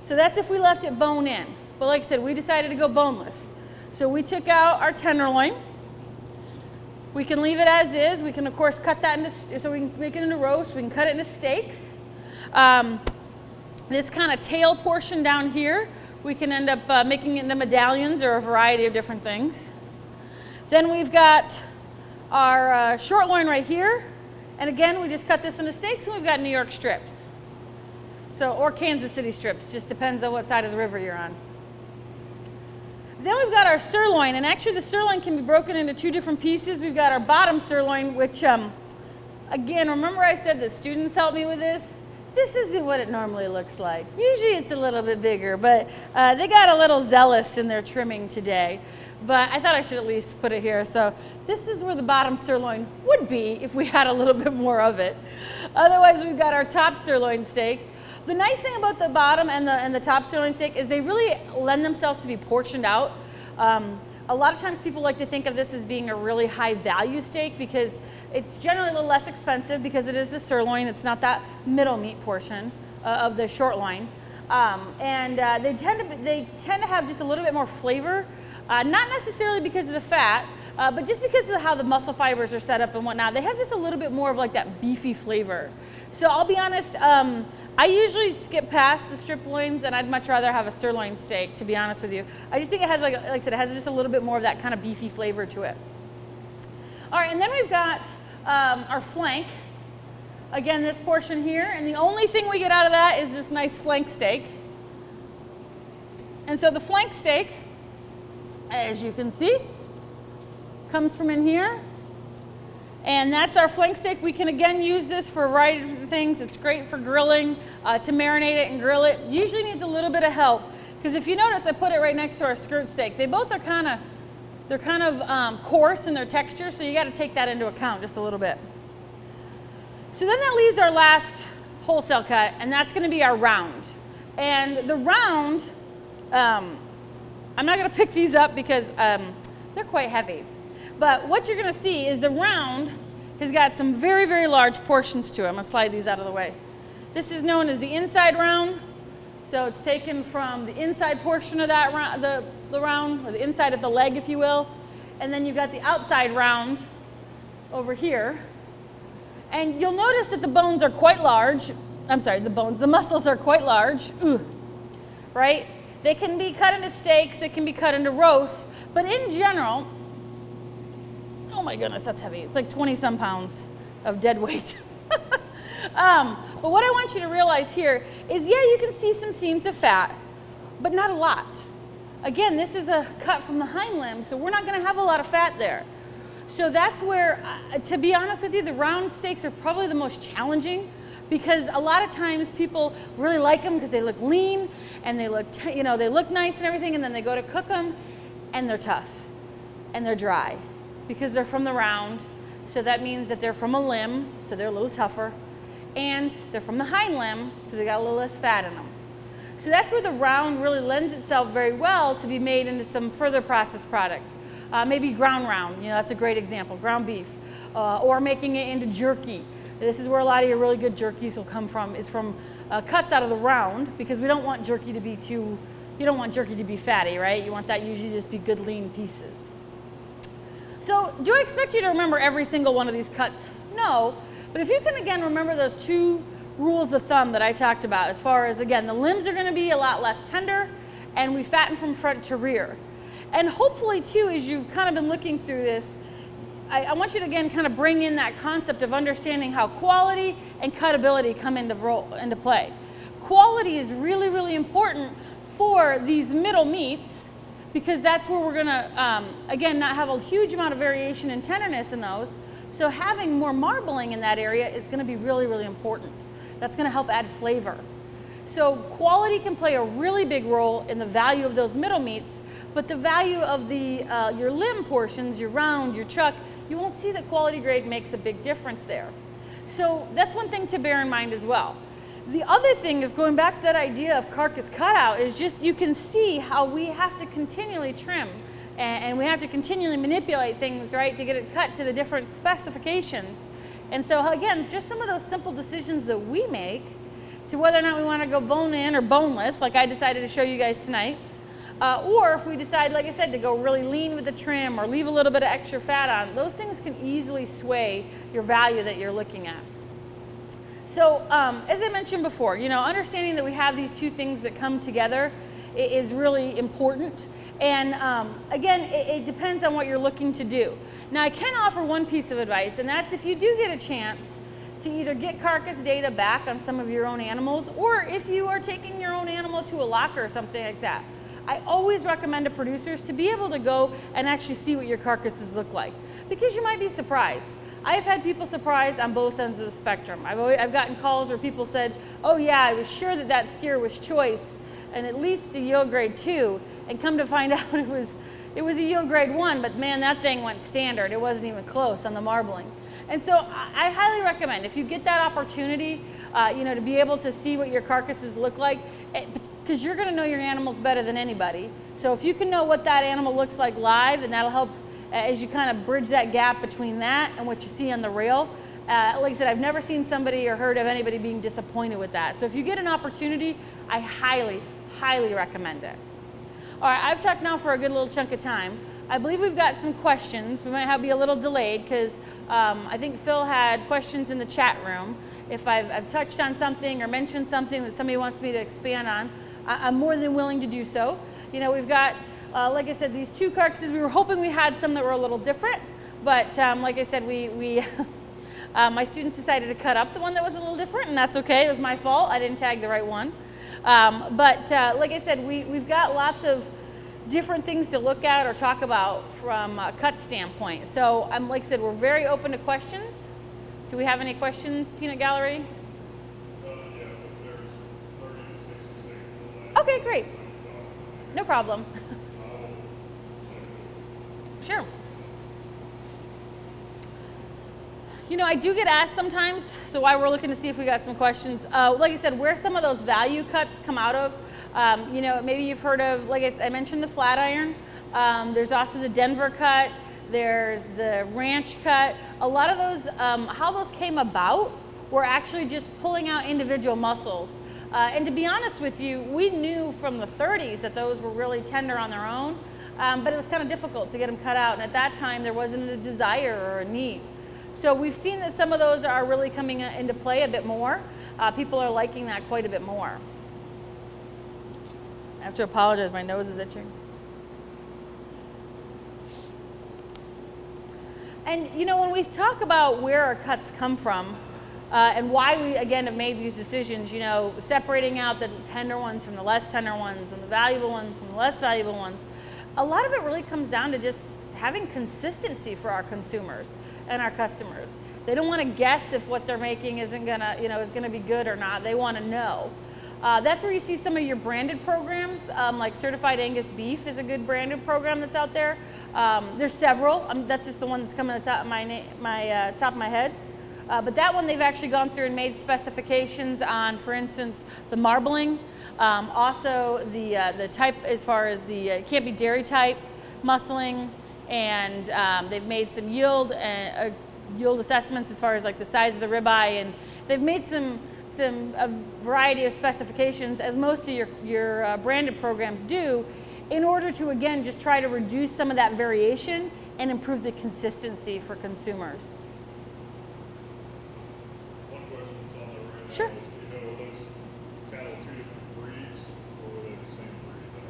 So that's if we left it bone in. But like I said, we decided to go boneless. So we took out our tenderloin. We can leave it as is. We can, of course, cut that into, so we can make it into roast. We can cut it into steaks. This kind of tail portion down here, We can end up making it into medallions or a variety of different things. Then we've got our short loin right here. And again, we just cut this into steaks, and we've got New York strips. So, or Kansas City strips, just depends on what side of the river you're on. Then we've got our sirloin, and actually the sirloin can be broken into two different pieces. We've got our bottom sirloin, which, again, remember I said the students helped me with this? This isn't what it normally looks like. Usually it's a little bit bigger, but they got a little zealous in their trimming today. But I thought I should at least put it here. So this is where the bottom sirloin would be if we had a little bit more of it. Otherwise, we've got our top sirloin steak. The nice thing about the bottom and the top sirloin steak is they really lend themselves to be portioned out. A lot of times people like to think of this as being a really high value steak because it's generally a little less expensive because it is the sirloin. It's not that middle meat portion of the short loin. They tend to have just a little bit more flavor. Not necessarily because of the fat, but just because of how the muscle fibers are set up and whatnot. They have just a little bit more of like that beefy flavor. So I'll be honest, I usually skip past the strip loins, and I'd much rather have a sirloin steak, to be honest with you. I just think it has, like I said, it has just a little bit more of that kind of beefy flavor to it. All right, and then we've got our flank. Again, this portion here, and the only thing we get out of that is this nice flank steak. And so the flank steak, as you can see, comes from in here. And that's our flank steak. We can again use this for a variety of different things. It's great for grilling, to marinate it and grill it. Usually needs a little bit of help because if you notice, I put it right next to our skirt steak. They both are kind of coarse in their texture, so you got to take that into account just a little bit. So then that leaves our last wholesale cut, and that's going to be our round. And the round, I'm not going to pick these up because they're quite heavy. But what you're going to see is the round has got some very, very large portions to it. I'm going to slide these out of the way. This is known as the inside round. So it's taken from the inside portion of that round, the round, or the inside of the leg, if you will. And then you've got the outside round over here. And you'll notice that the bones are quite large. I'm sorry, the muscles are quite large. Right? They can be cut into steaks, they can be cut into roasts, but in general, oh my goodness, that's heavy. It's like 20-some pounds of dead weight. But what I want you to realize here is, yeah, you can see some seams of fat, but not a lot. Again, this is a cut from the hind limb, so we're not going to have a lot of fat there. So that's where, to be honest with you, the round steaks are probably the most challenging because a lot of times people really like them because they look lean and they look, they look nice and everything, and then they go to cook them and they're tough and they're dry because they're from the round. So that means that they're from a limb, so they're a little tougher, and they're from the hind limb, so they got a little less fat in them. So that's where the round really lends itself very well to be made into some further processed products. Maybe ground round, that's a great example, ground beef, or making it into jerky. This is where a lot of your really good jerkies will come from, is from cuts out of the round, because we don't want jerky to be you don't want jerky to be fatty, right? You want that usually to just be good lean pieces. So do I expect you to remember every single one of these cuts? No, but if you can again remember those two rules of thumb that I talked about, as far as again, the limbs are gonna be a lot less tender, and we fatten from front to rear. And hopefully too, as you've kind of been looking through this, I want you to again kind of bring in that concept of understanding how quality and cutability come into play. Quality is really, really important for these middle meats because that's where we're gonna, again, not have a huge amount of variation in tenderness in those. So having more marbling in that area is gonna be really, really important. That's gonna help add flavor. So quality can play a really big role in the value of those middle meats, but the value of your limb portions, your round, your chuck, you won't see that quality grade makes a big difference there. So that's one thing to bear in mind as well. The other thing is, going back to that idea of carcass cutout, is just you can see how we have to continually trim and we have to continually manipulate things, right, to get it cut to the different specifications. And so again, just some of those simple decisions that we make to whether or not we want to go bone in or boneless, like I decided to show you guys tonight, or if we decide, like I said, to go really lean with the trim or leave a little bit of extra fat on, those things can easily sway your value that you're looking at. So as I mentioned before, understanding that we have these two things that come together is really important. And again, it depends on what you're looking to do. Now I can offer one piece of advice, and that's if you do get a chance to either get carcass data back on some of your own animals, or if you are taking your own animal to a locker or something like that, I always recommend to producers to be able to go and actually see what your carcasses look like, because you might be surprised. I've had people surprised on both ends of the spectrum. I've gotten calls where people said, oh yeah, I was sure that that steer was choice and at least a yield grade 2, and come to find out it was a yield grade 1, but man, that thing went standard. It wasn't even close on the marbling. And so I highly recommend, if you get that opportunity, to be able to see what your carcasses look like, because you're going to know your animals better than anybody. So if you can know what that animal looks like live, and that'll help as you kind of bridge that gap between that and what you see on the rail. Like I said, I've never seen somebody or heard of anybody being disappointed with that. So if you get an opportunity, I highly, highly recommend it. All right, I've talked now for a good little chunk of time. I believe we've got some questions. We might be a little delayed because I think Phil had questions in the chat room. If I've touched on something or mentioned something that somebody wants me to expand on, I'm more than willing to do so. We've got, like I said, these 2 carcasses. We were hoping we had some that were a little different, but like I said, my students decided to cut up the one that was a little different, and that's okay. It was my fault. I didn't tag the right one. But like I said, we've got lots of different things to look at or talk about from a cut standpoint. So like I said, we're very open to questions. Do we have any questions, Peanut Gallery? Yeah, but there's 30 to 60 seconds. Okay, great. No problem. Sure. I do get asked sometimes, so while we're looking to see if we got some questions, like I said, where some of those value cuts come out of, maybe you've heard of, like I mentioned, the flat iron. There's also the Denver cut. There's the ranch cut. A lot of those, how those came about were actually just pulling out individual muscles. And to be honest with you, we knew from the 30s that those were really tender on their own, but it was kind of difficult to get them cut out. And at that time, there wasn't a desire or a need. So we've seen that some of those are really coming into play a bit more. People are liking that quite a bit more. I have to apologize, my nose is itching. And when we talk about where our cuts come from and why we, again, have made these decisions, separating out the tender ones from the less tender ones and the valuable ones from the less valuable ones, a lot of it really comes down to just having consistency for our consumers and our customers. They don't want to guess if what they're making isn't gonna, is gonna be good or not. They want to know. That's where you see some of your branded programs, like Certified Angus Beef is a good branded program that's out there. There's several. That's just the one that's coming to the top of top of my head. But that one, they've actually gone through and made specifications on, for instance, the marbling, also the type as far as the can't be dairy type muscling, and they've made some yield assessments as far as like the size of the ribeye, and they've made a variety of specifications, as most of your branded programs do, in order to, again, just try to reduce some of that variation and improve the consistency for consumers. One question that's on there right now Sure. is, do you know, are those cattle 2 different breeds, or were they the same breed that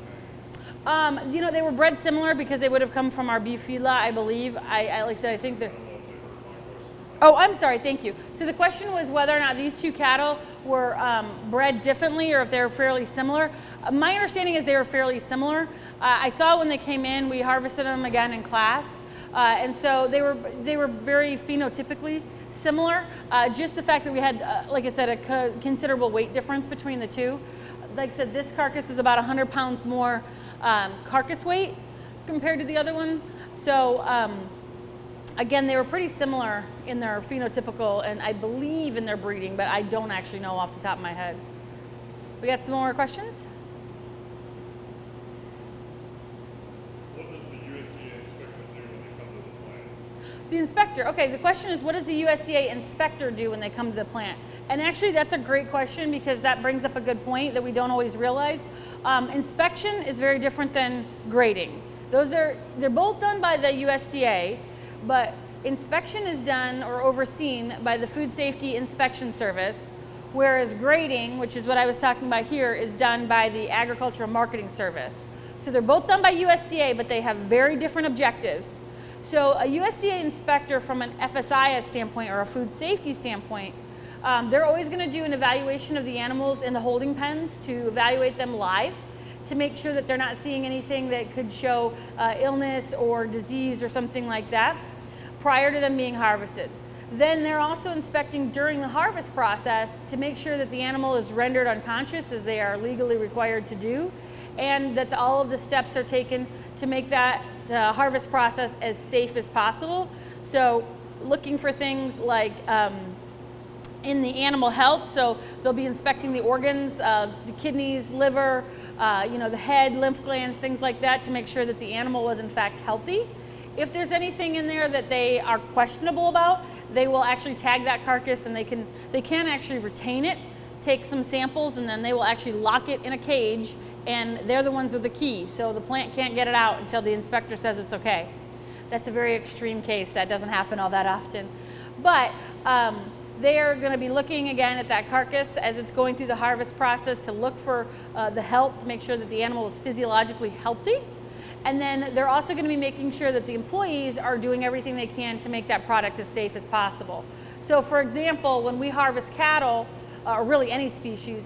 are hanging? They were bred similar because they would have come from our beef feedlot, I believe. Like I said, I think that. I don't know if they heard my question. Oh, I'm sorry, thank you. So the question was whether or not these 2 cattle were bred differently or if they were fairly similar. My understanding is they were fairly similar. I saw when they came in, we harvested them again in class. And so they were very phenotypically similar. Just the fact that we had, like I said, a considerable weight difference between the 2. Like I said, this carcass is about 100 pounds more carcass weight compared to the other one. So again, they were pretty similar in their phenotypical and I believe in their breeding, but I don't actually know off the top of my head. We got some more questions? What does the USDA inspector do when they come to the plant? The inspector, okay, the question is, what does the USDA inspector do when they come to the plant? And actually, that's a great question because that brings up a good point that we don't always realize. Inspection is very different than grading. They're both done by the USDA, but inspection is done or overseen by the Food Safety Inspection Service, whereas grading, which is what I was talking about here, is done by the Agricultural Marketing Service. So they're both done by USDA, but they have very different objectives. So a USDA inspector from an FSIS standpoint or a food safety standpoint, they're always going to do an evaluation of the animals in the holding pens to evaluate them live to make sure that they're not seeing anything that could show illness or disease or something like that prior to them being harvested. Then they're also inspecting during the harvest process to make sure that the animal is rendered unconscious, as they are legally required to do, and that all of the steps are taken to make that harvest process as safe as possible. So looking for things like in the animal health, so they'll be inspecting the organs, the kidneys, liver, the head, lymph glands, things like that, to make sure that the animal was in fact healthy. If there's anything in there that they are questionable about, they will actually tag that carcass, and they can actually retain it, take some samples, and then they will actually lock it in a cage, and they're the ones with the key. So the plant can't get it out until the inspector says it's okay. That's a very extreme case. That doesn't happen all that often. But they are going to be looking again at that carcass as it's going through the harvest process to look for the health, to make sure that the animal is physiologically healthy. And then they're also going to be making sure that the employees are doing everything they can to make that product as safe as possible. So for example, when we harvest cattle, or really any species,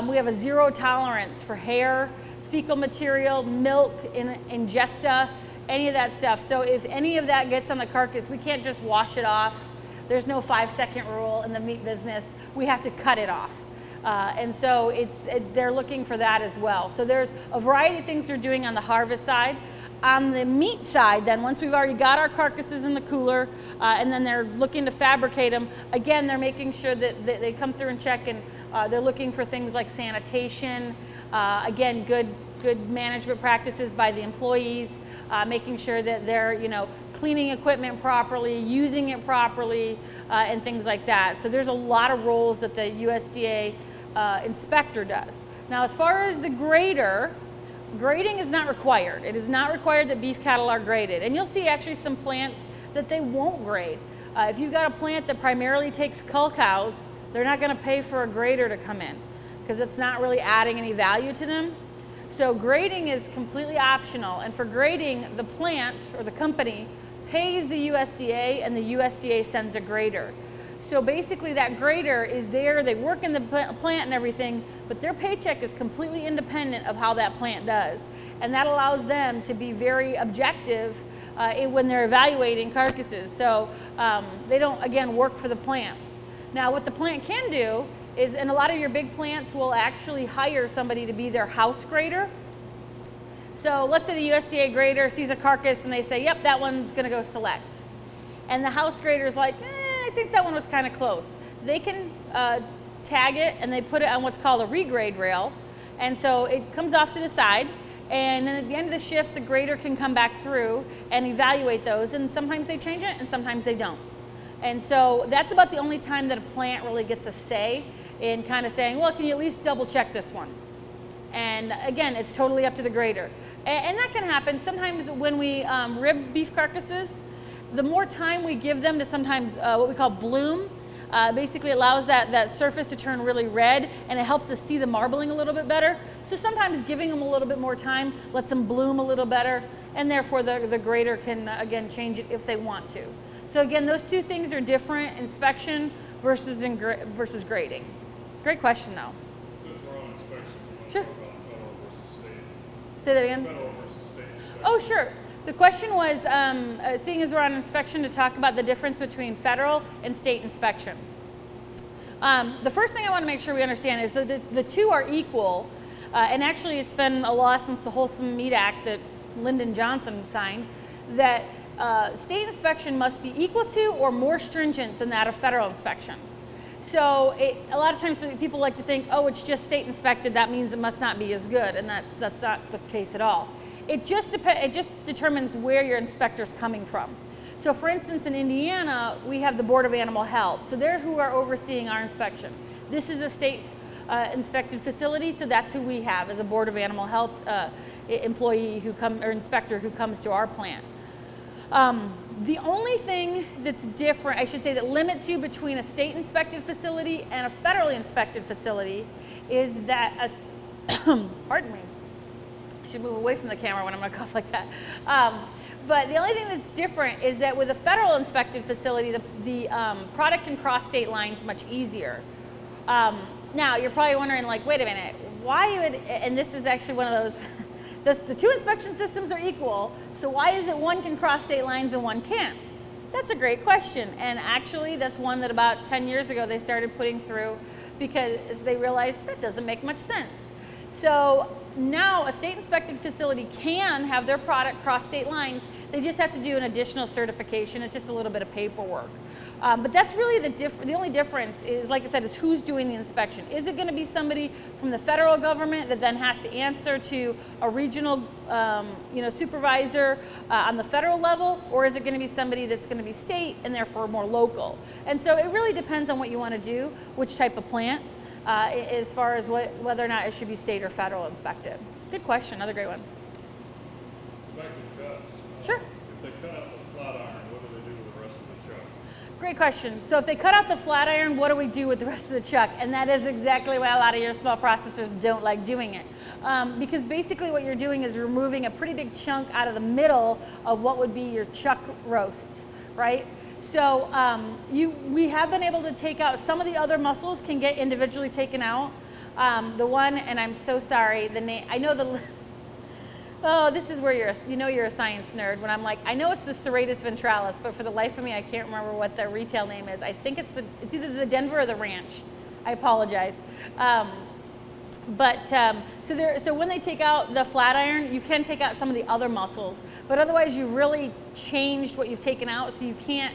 we have a zero tolerance for hair, fecal material, milk, ingesta, any of that stuff. So if any of that gets on the carcass, we can't just wash it off. There's no 5-second rule in the meat business. We have to cut it off. And so they're looking for that as well. So there's a variety of things they're doing on the harvest side. On the meat side, then, once we've already got our carcasses in the cooler, and then they're looking to fabricate them, again, they're making sure that they come through and check, and they're looking for things like sanitation, again, good management practices by the employees, making sure that they're, cleaning equipment properly, using it properly, and things like that. So there's a lot of roles that the USDA inspector does. Now, as far as the grader, grading is not required. It is not required that beef cattle are graded. And you'll see actually some plants that they won't grade. If you've got a plant that primarily takes cull cows, they're not going to pay for a grader to come in because it's not really adding any value to them. So grading is completely optional. And for grading, the plant or the company pays the USDA, and the USDA sends a grader. So basically that grader is there, they work in the plant and everything, but their paycheck is completely independent of how that plant does. And that allows them to be very objective when they're evaluating carcasses. So they don't, again, work for the plant. Now what the plant can do is, and a lot of your big plants will actually hire somebody to be their house grader. So let's say the USDA grader sees a carcass and they say, yep, that one's gonna go select. And the house grader's like, I think that one was kind of close. They can tag it, and they put it on what's called a regrade rail. And so it comes off to the side, and then at the end of the shift, the grader can come back through and evaluate those. And sometimes they change it, and sometimes they don't. And so that's about the only time that a plant really gets a say in kind of saying, well, can you at least double check this one? And again, it's totally up to the grader. And that can happen. Sometimes when we rib beef carcasses, the more time we give them to sometimes what we call bloom, basically allows that surface to turn really red, and it helps us see the marbling a little bit better. So sometimes giving them a little bit more time lets them bloom a little better, and therefore the grader can, again, change it if they want to. So again, those two things are different, inspection versus grading. Great question, though. So as we're on inspection, Sure. talk about federal versus state. Say that again. Federal versus state inspection. Oh, sure. The question was, seeing as we're on inspection, to talk about the difference between federal and state inspection. The first thing I want to make sure we understand is that the two are equal, and actually it's been a law since the Wholesome Meat Act that Lyndon Johnson signed, that state inspection must be equal to or more stringent than that of federal inspection. So a lot of times people like to think, oh, it's just state inspected, that means it must not be as good, and that's not the case at all. It just determines where your inspector's coming from. So for instance, in Indiana, we have the Board of Animal Health. So they're who are overseeing our inspection. This is a state inspected facility, so that's who we have as a Board of Animal Health employee or inspector who comes to our plant. The only thing that's different, I should say, that limits you between a state inspected facility and a federally inspected facility is that, pardon me, I should move away from the camera when I'm gonna cough like that. But the only thing that's different is that with a federal inspected facility, the product can cross state lines much easier. Now, you're probably wondering, like, wait a minute, why would, and this is actually one of those, the two inspection systems are equal, so why is it one can cross state lines and one can't? That's a great question, and actually that's one that about 10 years ago they started putting through because they realized that doesn't make much sense. So now a state inspected facility can have their product cross state lines. They just have to do an additional certification. It's just a little bit of paperwork. But that's really the only difference is, like I said, is who's doing the inspection. Is it going to be somebody from the federal government that then has to answer to a regional supervisor on the federal level, or is it going to be somebody that's going to be state and therefore more local? And so it really depends on what you want to do, which type of plant, as far as whether or not it should be state or federal inspected. Good question, another great one. Back to cuts. Sure. If they cut out the flat iron, what do they do with the rest of the chuck? Great question. So if they cut out the flat iron, what do we do with the rest of the chuck? And that is exactly why a lot of your small processors don't like doing it. Because basically what you're doing is removing a pretty big chunk out of the middle of what would be your chuck roasts, right? So we have been able to take out, some of the other muscles can get individually taken out. The one, and I'm so sorry, the name, I know the, oh, this is where you're a science nerd when I'm like, I know it's the serratus ventralis, but for the life of me, I can't remember what the retail name is. I think it's either the Denver or the Ranch. I apologize. So when they take out the flat iron, you can take out some of the other muscles, but otherwise you've really changed what you've taken out, so you can't,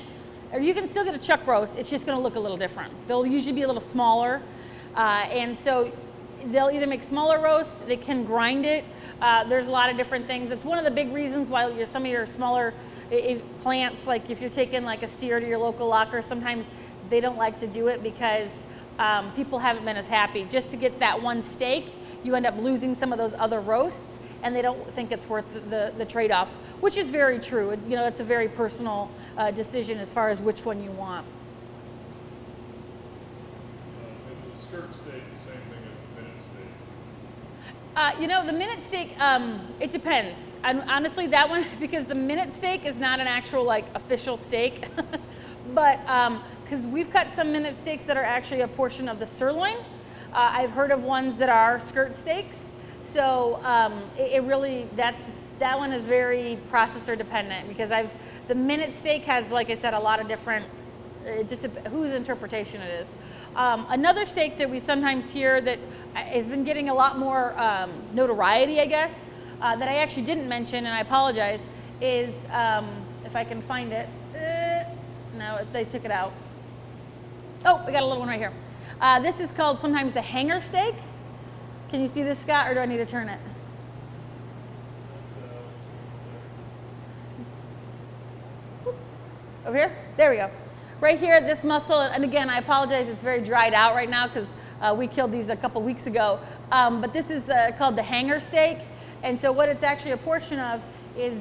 or you can still get a chuck roast, it's just gonna look a little different. They'll usually be a little smaller, and so they'll either make smaller roasts, they can grind it. There's a lot of different things. It's one of the big reasons why some of your smaller plants, like if you're taking like a steer to your local locker, sometimes they don't like to do it because people haven't been as happy. Just to get that one steak, you end up losing some of those other roasts, and they don't think it's worth the trade-off, which is very true. It's a very personal decision as far as which one you want. Is the skirt steak the same thing as the minute steak? The minute steak, it depends. And honestly, that one, because the minute steak is not an actual like official steak, but because we've cut some minute steaks that are actually a portion of the sirloin. I've heard of ones that are skirt steaks. So it really, that one is very processor dependent, because the minute steak has, like I said, a lot of different, just whose interpretation it is. Another steak that we sometimes hear that has been getting a lot more notoriety, I guess, that I actually didn't mention, and I apologize, is, if I can find it, no, they took it out. Oh, we got a little one right here. This is called sometimes the hanger steak. Can you see this, Scott, or do I need to turn it? Over here? There we go. Right here, this muscle, and again, I apologize, it's very dried out right now because we killed these a couple weeks ago. But this is called the hanger steak. And so what it's actually a portion of is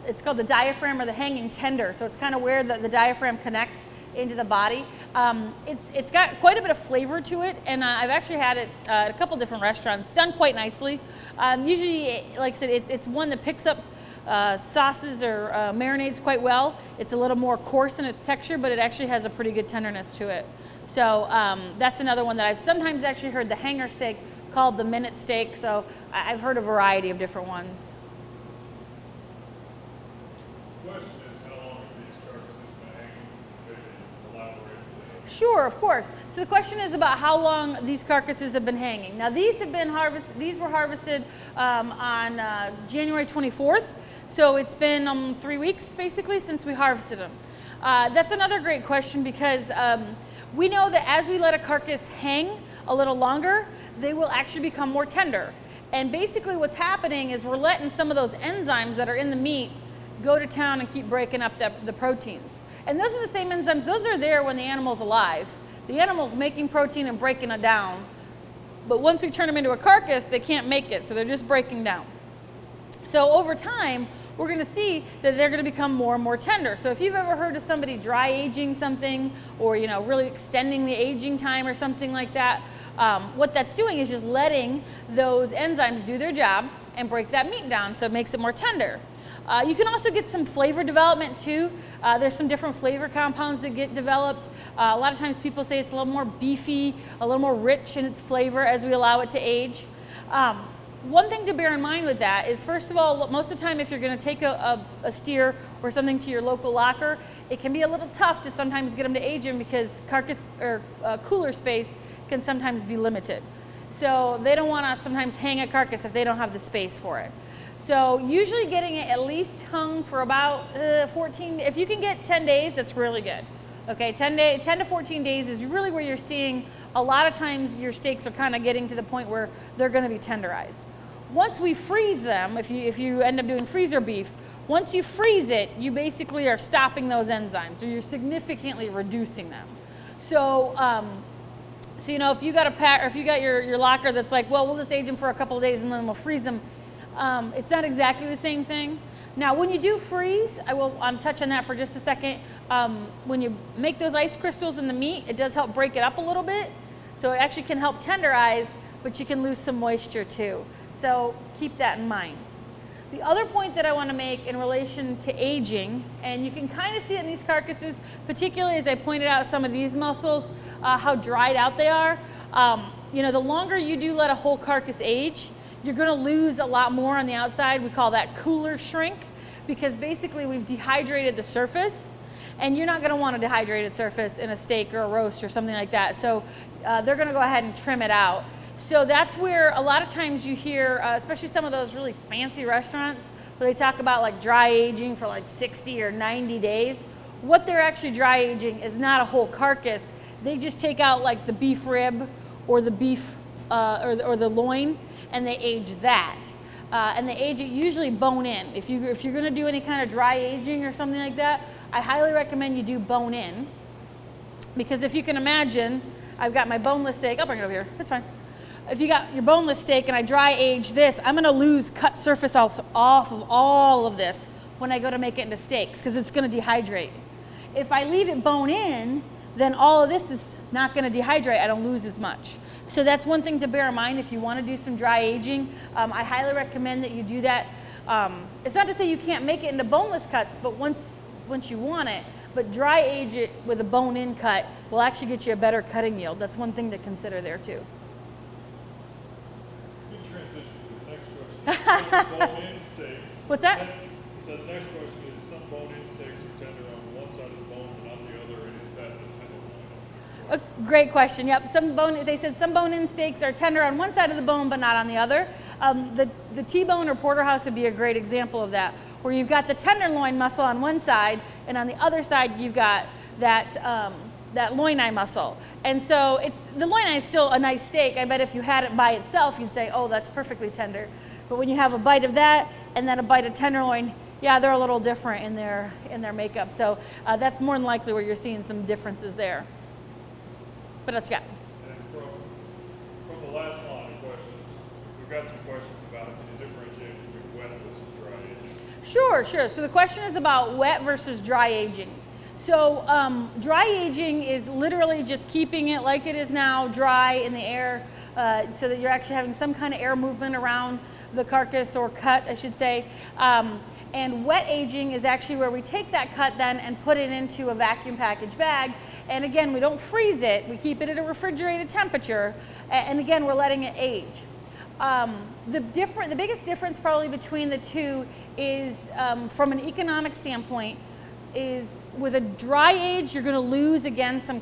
it's called the diaphragm or the hanging tender. So it's kind of where the diaphragm connects into the body. It's got quite a bit of flavor to it, and I've actually had it at a couple different restaurants, done quite nicely. Usually, like I said, it's one that picks up sauces or marinades quite well. It's a little more coarse in its texture, but it actually has a pretty good tenderness to it. So that's another one that I've sometimes actually heard the hanger steak called the minute steak. So I've heard a variety of different ones. The question is, how long have these carcasses been hanging? Maybe elaborate a bit. Sure, of course. So the question is about how long these carcasses have been hanging. Now these have been harvested. These were harvested on January 24th. So it's been 3 weeks basically since we harvested them. That's another great question, because we know that as we let a carcass hang a little longer, they will actually become more tender. And basically what's happening is we're letting some of those enzymes that are in the meat go to town and keep breaking up the proteins. And those are the same enzymes, those are there when the animal's alive. The animal's making protein and breaking it down. But once we turn them into a carcass, they can't make it, so they're just breaking down. So over time, we're going to see that they're going to become more and more tender. So if you've ever heard of somebody dry aging something, or really extending the aging time or something like that, what that's doing is just letting those enzymes do their job and break that meat down, so it makes it more tender. You can also get some flavor development too. There's some different flavor compounds that get developed. A lot of times people say it's a little more beefy, a little more rich in its flavor as we allow it to age. One thing to bear in mind with that is, first of all, most of the time if you're going to take a steer or something to your local locker, it can be a little tough to sometimes get them to age them, because carcass or cooler space can sometimes be limited. So they don't want to sometimes hang a carcass if they don't have the space for it. So usually getting it at least hung for about 14, if you can get 10 days, that's really good. Okay, 10 to 14 days is really where you're seeing a lot of times your steaks are kind of getting to the point where they're going to be tenderized. Once we freeze them, if you end up doing freezer beef, once you freeze it, you basically are stopping those enzymes, or you're significantly reducing them. So, if you got a pack, or if you got your locker that's like, well, we'll just age them for a couple of days and then we'll freeze them, it's not exactly the same thing. Now, when you do freeze, I'll touch on that for just a second. When you make those ice crystals in the meat, it does help break it up a little bit. So it actually can help tenderize, but you can lose some moisture too. So keep that in mind. The other point that I want to make in relation to aging, and you can kind of see it in these carcasses, particularly as I pointed out some of these muscles, how dried out they are. The longer you do let a whole carcass age, you're going to lose a lot more on the outside. We call that cooler shrink, because basically we've dehydrated the surface, and you're not going to want a dehydrated surface in a steak or a roast or something like that. So they're going to go ahead and trim it out. So that's where a lot of times you hear, especially some of those really fancy restaurants, where they talk about like dry aging for like 60 or 90 days. What they're actually dry aging is not a whole carcass. They just take out like the beef rib or the beef or the loin, and they age that. And they age it usually bone in. If you're going to do any kind of dry aging or something like that, I highly recommend you do bone in, because if you can imagine, I've got my boneless steak. I'll bring it over here. It's fine. If you got your boneless steak and I dry age this, I'm going to lose cut surface off of all of this when I go to make it into steaks, because it's going to dehydrate. If I leave it bone in, then all of this is not going to dehydrate. I don't lose as much. So that's one thing to bear in mind if you want to do some dry aging. I highly recommend that you do that. It's not to say you can't make it into boneless cuts, but once you want it, but dry age it with a bone-in cut will actually get you a better cutting yield. That's one thing to consider there too. Good transition to the next question. Bone-in steaks. What's that? So the next question is, some bone-in steaks are tender on one side of the bone and not the other, and is that the tender line? Great question. Yep. They said some bone-in steaks are tender on one side of the bone, but not on the other. The T-bone or porterhouse would be a great example of that, where you've got the tenderloin muscle on one side, and on the other side you've got that loin-eye muscle. And so the loin-eye is still a nice steak. I bet if you had it by itself, you'd say, oh, that's perfectly tender. But when you have a bite of that and then a bite of tenderloin, yeah, they're a little different in their makeup. So that's more than likely where you're seeing some differences there. But let's go. And from the last line of questions, we've got some questions about, can you differentiate between wet versus dry aging? Sure. So the question is about wet versus dry aging. So dry aging is literally just keeping it like it is now, dry in the air, so that you're actually having some kind of air movement around the carcass, or cut, I should say. And wet aging is actually where we take that cut then and put it into a vacuum package bag. And again, we don't freeze it. We keep it at a refrigerated temperature. And again, we're letting it age. The biggest difference probably between the two is, from an economic standpoint, is with a dry age, you're going to lose again some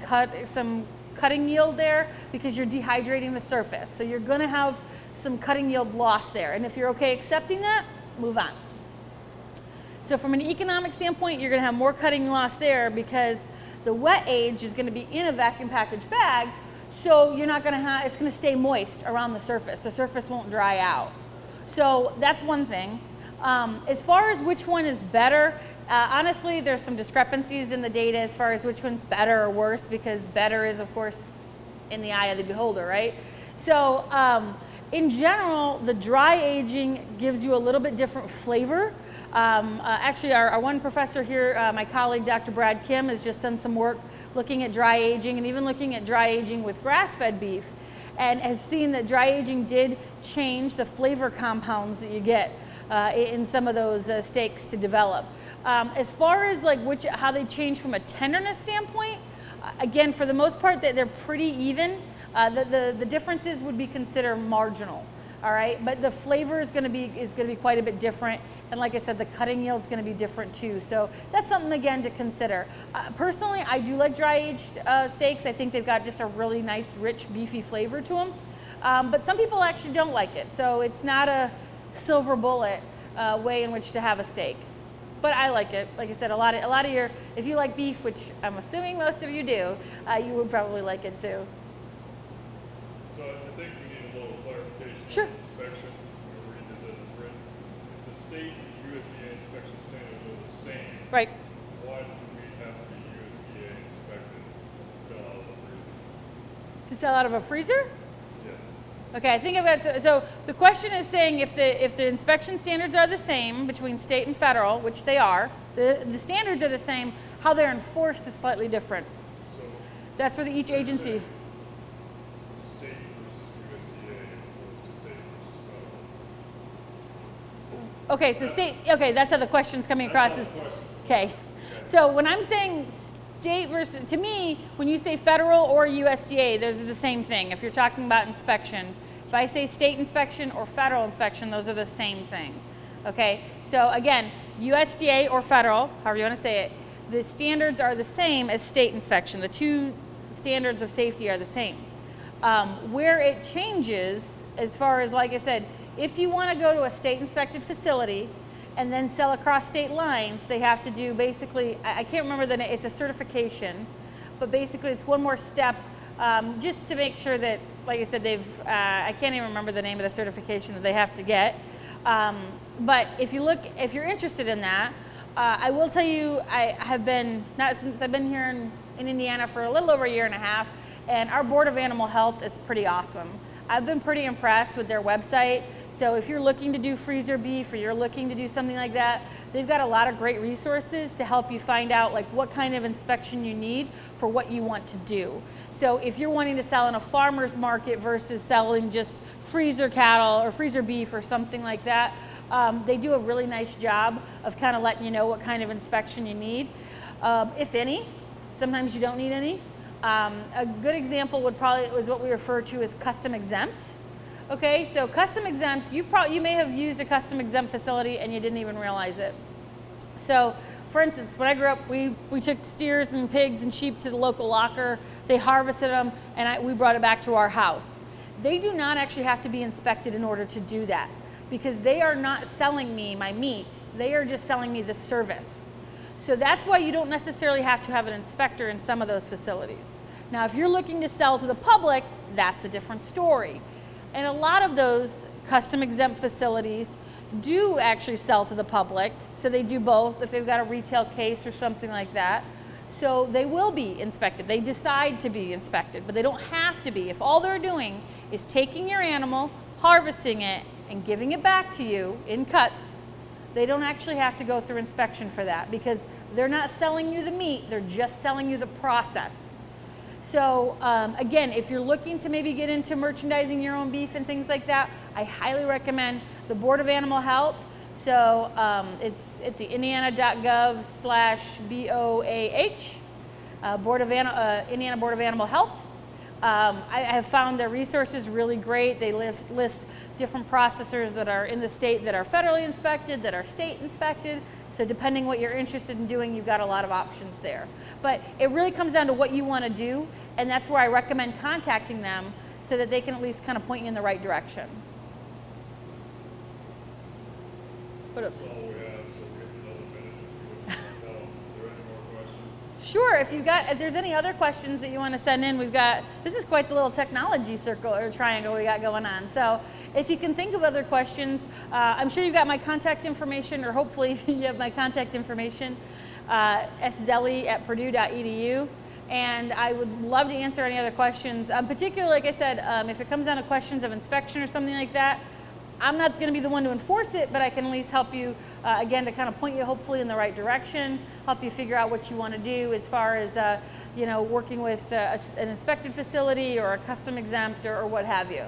cutting yield there, because you're dehydrating the surface. So you're going to have some cutting yield loss there. And if you're okay accepting that, move on. So from an economic standpoint, you're going to have more cutting loss there, because the wet age is going to be in a vacuum package bag. So you're not going to have, it's going to stay moist around the surface. The surface won't dry out. So that's one thing. As far as which one is better, honestly, there's some discrepancies in the data as far as which one's better or worse, because better is, of course, in the eye of the beholder, right? So In general, the dry aging gives you a little bit different flavor. Actually, our one professor here, my colleague, Dr. Brad Kim, has just done some work looking at dry aging and even looking at dry aging with grass-fed beef, and has seen that dry aging did change the flavor compounds that you get in some of those steaks to develop. As far as like how they change from a tenderness standpoint, again, for the most part, they're pretty even. The differences would be considered marginal, all right? But the flavor is going to be quite a bit different, and like I said, the cutting yield is going to be different too. So that's something again to consider. Personally, I do like dry aged steaks. I think they've got just a really nice, rich, beefy flavor to them. But some people actually don't like it, so it's not a silver bullet way in which to have a steak. But I like it. Like I said, a lot of your, if you like beef, which I'm assuming most of you do, you would probably like it too. So I think we need a little clarification Sure. on inspection. I'm going to read this as it's written. If the state and USDA inspection standards are the same, Right. why does the meat have to be USDA inspected to sell out of the freezer? To sell out of a freezer? Yes. Okay, I think I've got, so the question is saying if the inspection standards are the same between state and federal, which they are, the standards are the same, how they're enforced is slightly different. So That's where each agency. state versus USDA as opposed to state versus federal. Okay, so okay, that's how the question's coming across. Okay, so when I'm saying state versus, to me, when you say federal or USDA, those are the same thing. If you're talking about inspection, if I say state inspection or federal inspection, those are the same thing. Okay, so again, USDA or federal, however you want to say it, the standards are the same as state inspection. The two standards of safety are the same. Where it changes, as far as, like I said, if you want to go to a state inspected facility and then sell across state lines, they have to do basically, I can't remember the name, it's a certification, but basically it's one more step just to make sure that, like I said, I can't even remember the name of the certification that they have to get. But if you're interested in that, I will tell you, I have been, not since I've been here in Indiana for a little over a year and a half, and our Board of Animal Health is pretty awesome. I've been pretty impressed with their website. So if you're looking to do freezer beef or you're looking to do something like that, they've got a lot of great resources to help you find out like what kind of inspection you need for what you want to do. So if you're wanting to sell in a farmer's market versus selling just freezer cattle or freezer beef or something like that, they do a really nice job of kind of letting you know what kind of inspection you need, if any. Sometimes you don't need any. A good example was what we refer to as custom exempt. Okay, so custom exempt, you may have used a custom exempt facility and you didn't even realize it. So, for instance, when I grew up, we took steers and pigs and sheep to the local locker. They harvested them, and we brought it back to our house. They do not actually have to be inspected in order to do that, because they are not selling me my meat. They are just selling me the service. So that's why you don't necessarily have to have an inspector in some of those facilities. Now, if you're looking to sell to the public, that's a different story. And a lot of those custom exempt facilities do actually sell to the public. So they do both if they've got a retail case or something like that. So they will be inspected. They decide to be inspected, but they don't have to be. If all they're doing is taking your animal, harvesting it, and giving it back to you in cuts, they don't actually have to go through inspection for that, because they're not selling you the meat, they're just selling you the process. So again, if you're looking to maybe get into merchandising your own beef and things like that, I highly recommend the Board of Animal Health. So it's at the indiana.gov/BOAH, Indiana Board of Animal Health. I have found their resources really great. They list different processors that are in the state that are federally inspected, that are state inspected. So depending what you're interested in doing, you've got a lot of options there. But it really comes down to what you want to do, and that's where I recommend contacting them so that they can at least kind of point you in the right direction. What else? That's all we have, so we have another minute if you would tell them. Are there any more questions? Sure, if there's any other questions that you want to send in, this is quite the little technology circle or triangle we got going on. So if you can think of other questions, I'm sure you've got my contact information, or hopefully you have my contact information, szelli@purdue.edu. and I would love to answer any other questions. Particularly, like I said, if it comes down to questions of inspection or something like that, I'm not going to be the one to enforce it, but I can at least help you, again, to kind of point you hopefully in the right direction, help you figure out what you want to do as far as, you know, working with an inspected facility or a custom exempt or what have you.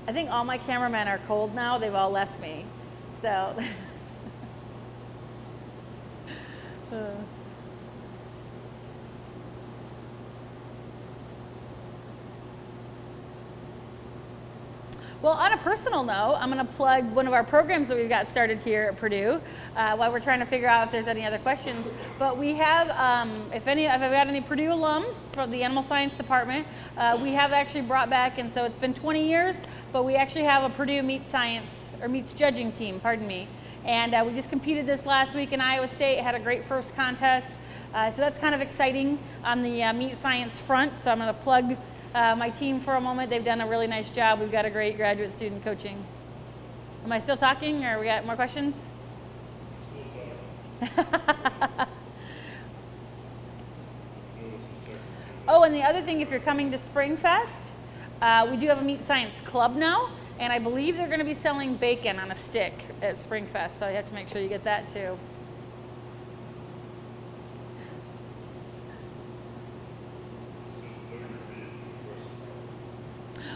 I think all my cameramen are cold now. They've all left me. So. Well, on a personal note, I'm going to plug one of our programs that we've got started here at Purdue while we're trying to figure out if there's any other questions. But we have, if I've got any Purdue alums from the Animal Science Department, we have actually brought back, and so it's been 20 years, but we actually have a Purdue Meat Science, or Meats Judging team, pardon me. And we just competed this last week in Iowa State, had a great first contest. So that's kind of exciting on the meat science front. So I'm going to plug my team for a moment. They've done a really nice job. We've got a great graduate student coaching. Am I still talking, or we got more questions? Oh, and the other thing, if you're coming to Springfest, we do have a meat science club now, and I believe they're going to be selling bacon on a stick at Springfest, so you have to make sure you get that too.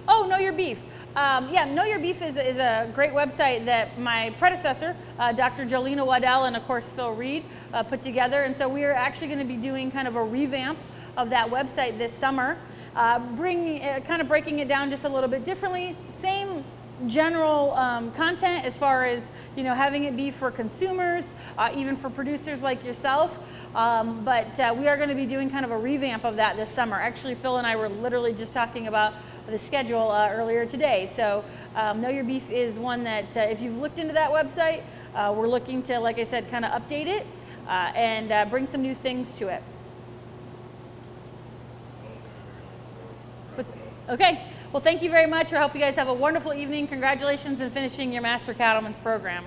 Oh, Know Your Beef. Yeah, Know Your Beef is a great website that my predecessor, Dr. Jolena Waddell, and of course Phil Reed, put together. And so we are actually going to be doing kind of a revamp of that website this summer, kind of breaking it down just a little bit differently. Same general content as far as, you know, having it be for consumers, even for producers like yourself. But we are going to be doing kind of a revamp of that this summer. Actually, Phil and I were literally just talking about the schedule earlier today. So Know Your Beef is one that if you've looked into that website, we're looking to, like I said, kind of update it and bring some new things to it. Okay, well, thank you very much. I hope you guys have a wonderful evening. Congratulations on finishing your Master Cattlemen's program.